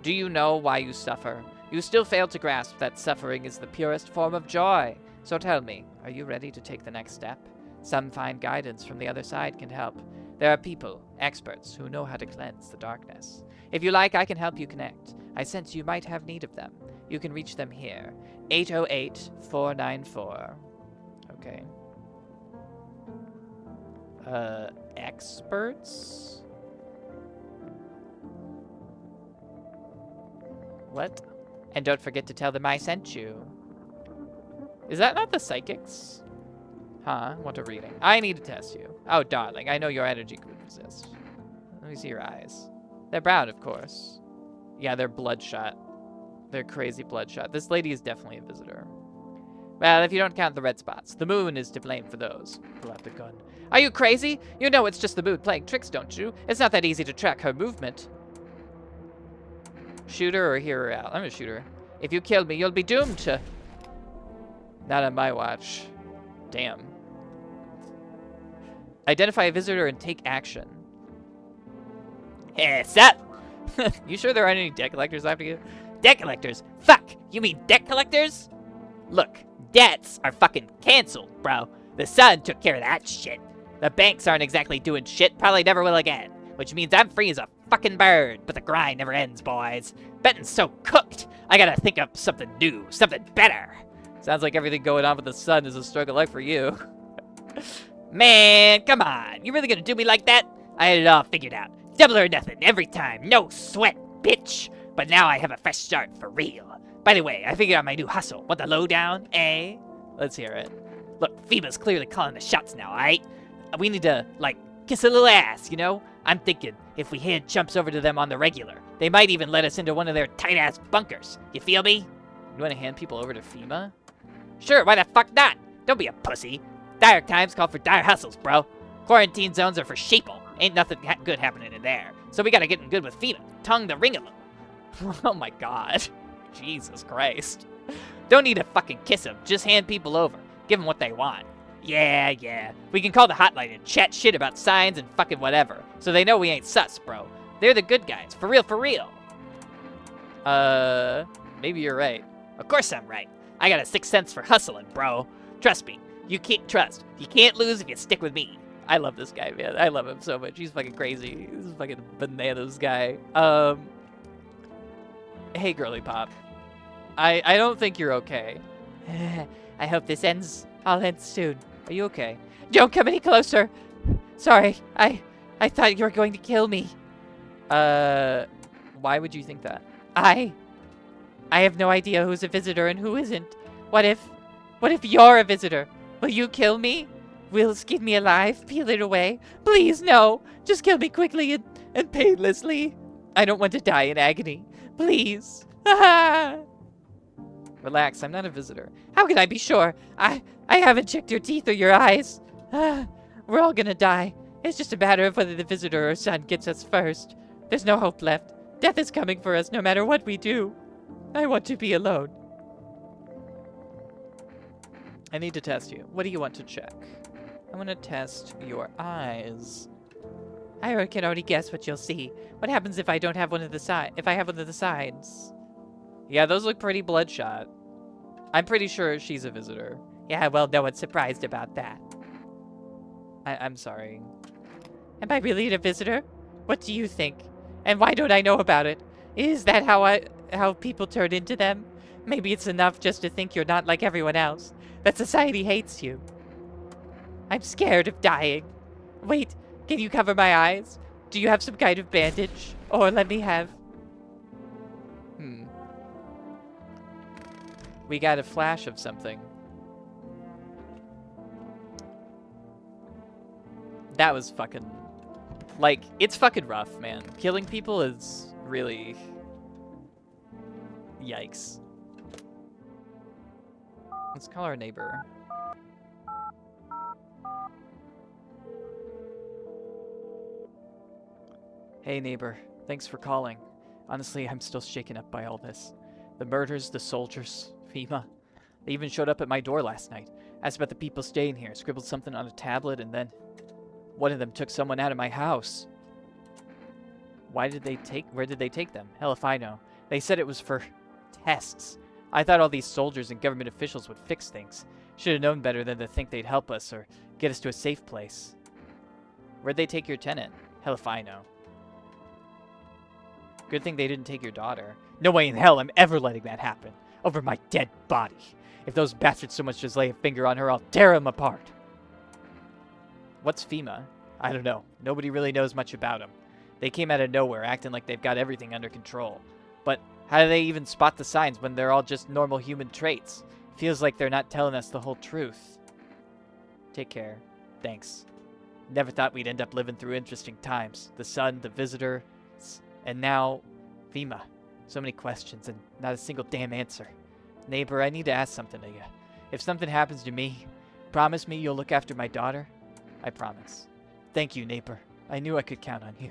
Do you know why you suffer? You still fail to grasp that suffering is the purest form of joy. So tell me, are you ready to take the next step? Some fine guidance from the other side can help. There are people, experts, who know how to cleanse the darkness. If you like, I can help you connect. I sense you might have need of them. You can reach them here. 808-494. Okay. Experts? What? And don't forget to tell them I sent you. Is that not the psychics? Huh? What a reading. I need to test you. Oh, darling, I know your energy exist. Let me see your eyes. They're brown, of course. Yeah, they're bloodshot. They're crazy bloodshot. This lady is definitely a visitor. Well, if you don't count the red spots, the moon is to blame for those. Pull out the gun. Are you crazy? You know it's just the moon playing tricks, don't you? It's not that easy to track her movement. Shoot her or hear her out? I'm gonna shoot her. If you kill me, you'll be doomed to... Not on my watch. Damn. Identify a visitor and take action. Hey, sup? You sure there aren't any debt collectors after you? Debt collectors? Fuck! You mean debt collectors? Look, debts are fucking canceled, bro. The sun took care of that shit. The banks aren't exactly doing shit, probably never will again. Which means I'm free as a fucking bird, but the grind never ends, boys. Betting's so cooked, I gotta think up something new, something better. Sounds like everything going on with the sun is a struggle life for you. Man, come on. You really gonna do me like that? I had it all figured out. Double or nothing, every time. No sweat, bitch. But now I have a fresh start for real. By the way, I figured out my new hustle. Want the lowdown, eh? Let's hear it. Look, FEMA's clearly calling the shots now, alright? We need to, like, kiss a little ass, you know? I'm thinking, if we hand chumps over to them on the regular, they might even let us into one of their tight-ass bunkers. You feel me? You want to hand people over to FEMA? Sure, why the fuck not? Don't be a pussy. Dire times call for dire hustles, bro. Quarantine zones are for sheeple. Ain't nothing good happening in there. So we gotta get in good with FEMA. Tongue the ring of them. Oh my god. Jesus Christ. Don't need to fucking kiss them. Just hand people over. Give them what they want. Yeah. We can call the hotline and chat shit about signs and fucking whatever. So they know we ain't sus, bro. They're the good guys. For real. Maybe you're right. Of course I'm right. I got a sixth sense for hustling, bro. Trust me. You can't lose if you stick with me. I love this guy, man. I love him so much. He's fucking crazy. He's a fucking bananas guy. Hey, girly pop. I don't think you're okay. I hope this all ends soon. Are you okay? Don't come any closer. Sorry. I thought you were going to kill me. Why would you think that? I have no idea who's a visitor and who isn't. What if you're a visitor? Will you kill me? Will skin me alive, peel it away? Please, no. Just kill me quickly and painlessly. I don't want to die in agony. Please. Relax, I'm not a visitor. How can I be sure? I haven't checked your teeth or your eyes. We're all gonna die. It's just a matter of whether the visitor or sun gets us first. There's no hope left. Death is coming for us no matter what we do. I want to be alone. I need to test you. What do you want to check? I want to test your eyes. I can already guess what you'll see. What happens if I don't have one of the sides? Yeah, those look pretty bloodshot. I'm pretty sure she's a visitor. Yeah, well, no one's surprised about that. I'm sorry. Am I really a visitor? What do you think? And why don't I know about it? Is that how people turn into them? Maybe it's enough just to think you're not like everyone else. That society hates you. I'm scared of dying. Wait, can you cover my eyes? Do you have some kind of bandage? Or let me have... We got a flash of something. That was fucking... Like, it's fucking rough, man. Killing people is really... Yikes. Let's call our neighbor. Hey, neighbor. Thanks for calling. Honestly, I'm still shaken up by all this. The murders, the soldiers, FEMA. They even showed up at my door last night. Asked about the people staying here, scribbled something on a tablet, and then... one of them took someone out of my house. Where did they take them? Hell if I know. They said it was for tests. I thought all these soldiers and government officials would fix things. Should have known better than to think they'd help us or get us to a safe place. Where'd they take your tenant? Hell if I know. Good thing they didn't take your daughter. No way in hell I'm ever letting that happen. Over my dead body. If those bastards so much as lay a finger on her, I'll tear them apart. What's FEMA? I don't know. Nobody really knows much about them. They came out of nowhere, acting like they've got everything under control. But how do they even spot the signs when they're all just normal human traits? Feels like they're not telling us the whole truth. Take care. Thanks. Never thought we'd end up living through interesting times. The sun, the visitor, and now Vima. So many questions and not a single damn answer. Neighbor, I need to ask something to you. If something happens to me, promise me you'll look after my daughter? I promise. Thank you, neighbor. I knew I could count on you.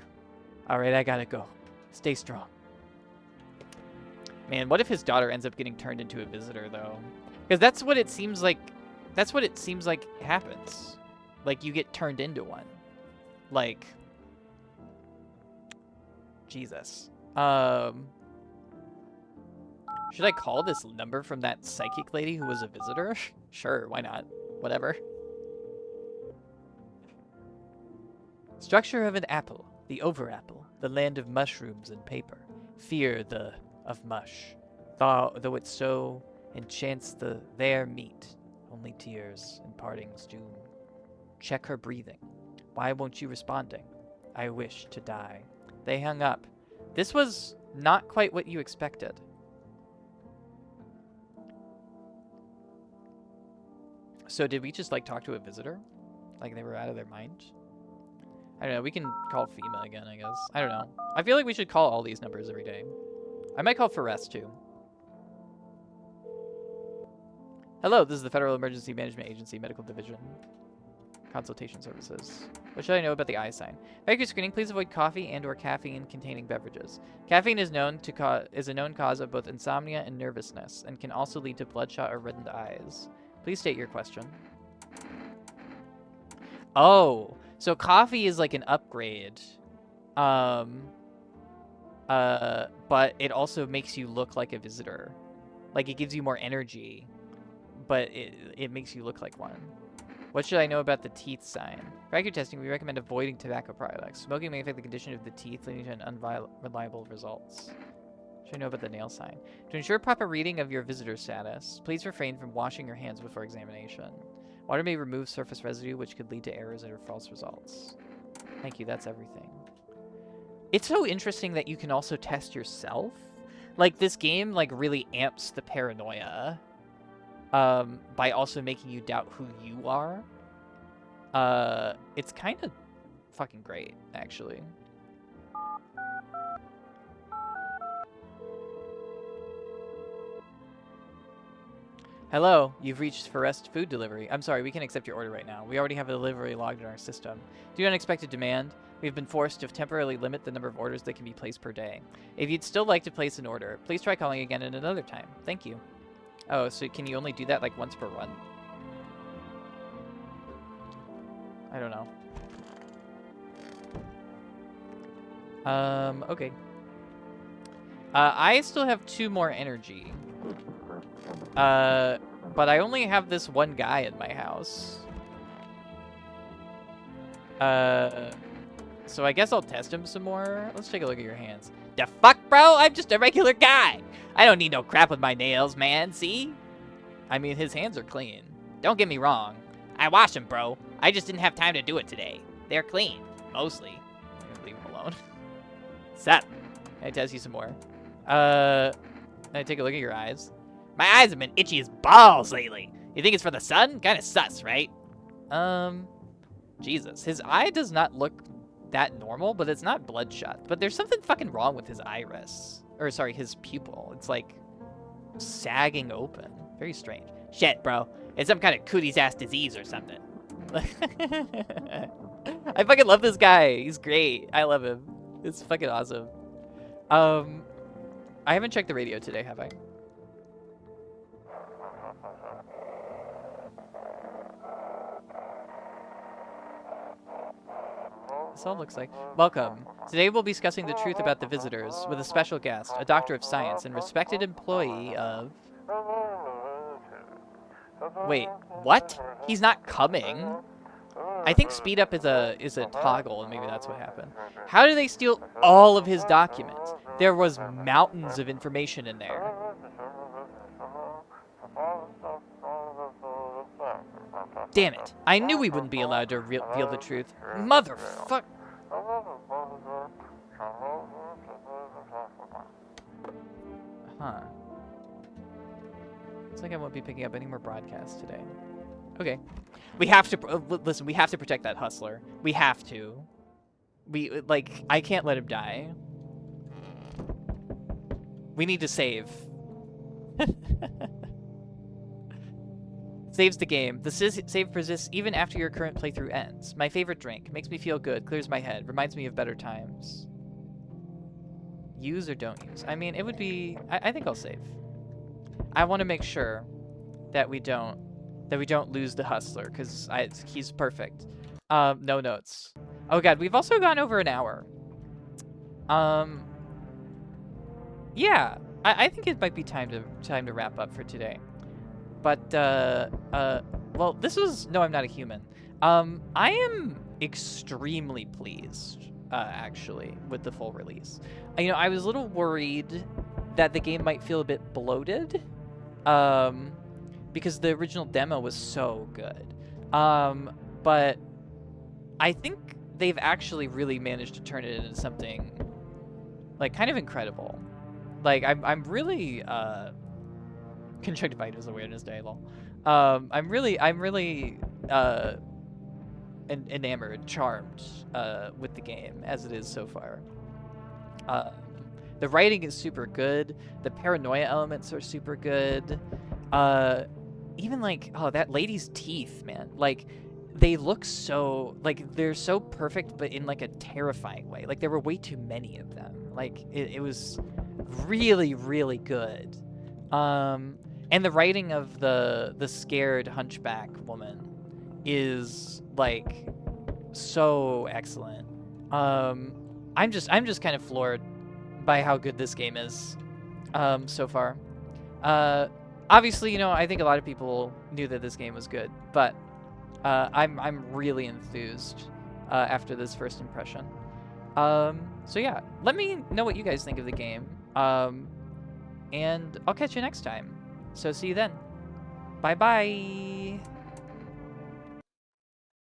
Alright, I gotta go. Stay strong. Man, what if his daughter ends up getting turned into a visitor, though? Because that's what it seems like. That's what it seems like happens. Like, you get turned into one. Like, Jesus. Should I call this number from that psychic lady who was a visitor? Sure, why not? Whatever. Structure of an apple, the overapple, the land of mushrooms and paper. Fear of mush. Though it so enchants their meat, only tears and partings doom. Check her breathing. Why won't you responding? I wish to die. They hung up. This was not quite what you expected. So did we just, like, talk to a visitor? Like, they were out of their mind? I don't know. We can call FEMA again, I guess. I don't know. I feel like we should call all these numbers every day. I might call Forest, too. Hello, this is the Federal Emergency Management Agency Medical Division. Consultation services. What should I know about the eye sign? After screening, please avoid coffee and/or caffeine-containing beverages. Caffeine is a known cause of both insomnia and nervousness, and can also lead to bloodshot or reddened eyes. Please state your question. Oh, so coffee is like an upgrade. But it also makes you look like a visitor. Like, it gives you more energy, but it makes you look like one. What should I know about the teeth sign? For accurate testing, we recommend avoiding tobacco products. Smoking may affect the condition of the teeth, leading to unreliable results. What should I know about the nail sign? To ensure proper reading of your visitor status, please refrain from washing your hands before examination. Water may remove surface residue, which could lead to errors or false results. Thank you, that's everything. It's so interesting that you can also test yourself. Like, this game, like, really amps the paranoia. By also making you doubt who you are. It's kind of fucking great, actually. Hello, you've reached Forest Food Delivery. I'm sorry, we can't accept your order right now. We already have a delivery logged in our system. Due to unexpected demand, we've been forced to temporarily limit the number of orders that can be placed per day. If you'd still like to place an order, please try calling again at another time. Thank you. Oh, so can you only do that like once per run? I don't know. Okay. I still have 2 more energy. But I only have this one guy in my house. So I guess I'll test him some more. Let's take a look at your hands. The fuck, bro? I'm just a regular guy. I don't need no crap with my nails, man. See? I mean, his hands are clean. Don't get me wrong. I washed them, bro. I just didn't have time to do it today. They're clean. Mostly. I'm gonna leave them alone. Sup? Can I test you some more? Can I take a look at your eyes? My eyes have been itchy as balls lately. You think it's for the sun? Kinda sus, right? Jesus. His eye does not look that normal, but it's not bloodshot. But there's something fucking wrong with his iris. Or, sorry, his pupil. It's, like, sagging open. Very strange. Shit, bro. It's some kind of cooties-ass disease or something. I fucking love this guy. He's great. I love him. It's fucking awesome. I haven't checked the radio today, have I? This all looks like. Welcome. Today we'll be discussing the truth about the visitors with a special guest, a doctor of science and respected employee of... Wait, what? He's not coming? I think speed up is a toggle, and maybe that's what happened. How did they steal all of his documents? There was mountains of information in there. Damn it. I knew we wouldn't be allowed to reveal the truth. Motherfuck. Huh. Looks like I won't be picking up any more broadcasts today. Okay. We have to listen. We have to protect that hustler. We have to. Like, I can't let him die. We need to save. Saves the game. The save persists even after your current playthrough ends. My favorite drink. Makes me feel good. Clears my head. Reminds me of better times. Use or don't use? I mean, it would be... I think I'll save. I want to make sure that we don't lose the hustler, because he's perfect. No notes. Oh god, we've also gone over an hour. Yeah, I think it might be time to wrap up for today. But well, this was No, I'm Not a Human. I am extremely pleased, actually, with the full release. You know, I was a little worried that the game might feel a bit bloated, because the original demo was so good. But I think they've actually really managed to turn it into something, like, kind of incredible. Like, I'm really, Conjunctivitis Awareness Day, lol. I'm really enamored, charmed, with the game as it is so far. The writing is super good. The paranoia elements are super good. Even like, oh, that lady's teeth, man. Like, they look so, like, they're so perfect, but in like a terrifying way. Like, there were way too many of them. Like, it was really, really good. And the writing of the scared hunchback woman is like so excellent. I'm just kind of floored by how good this game is so far. Obviously, you know, I think a lot of people knew that this game was good, but I'm really enthused after this first impression. So yeah, let me know what you guys think of the game, and I'll catch you next time. So see you then. Bye bye.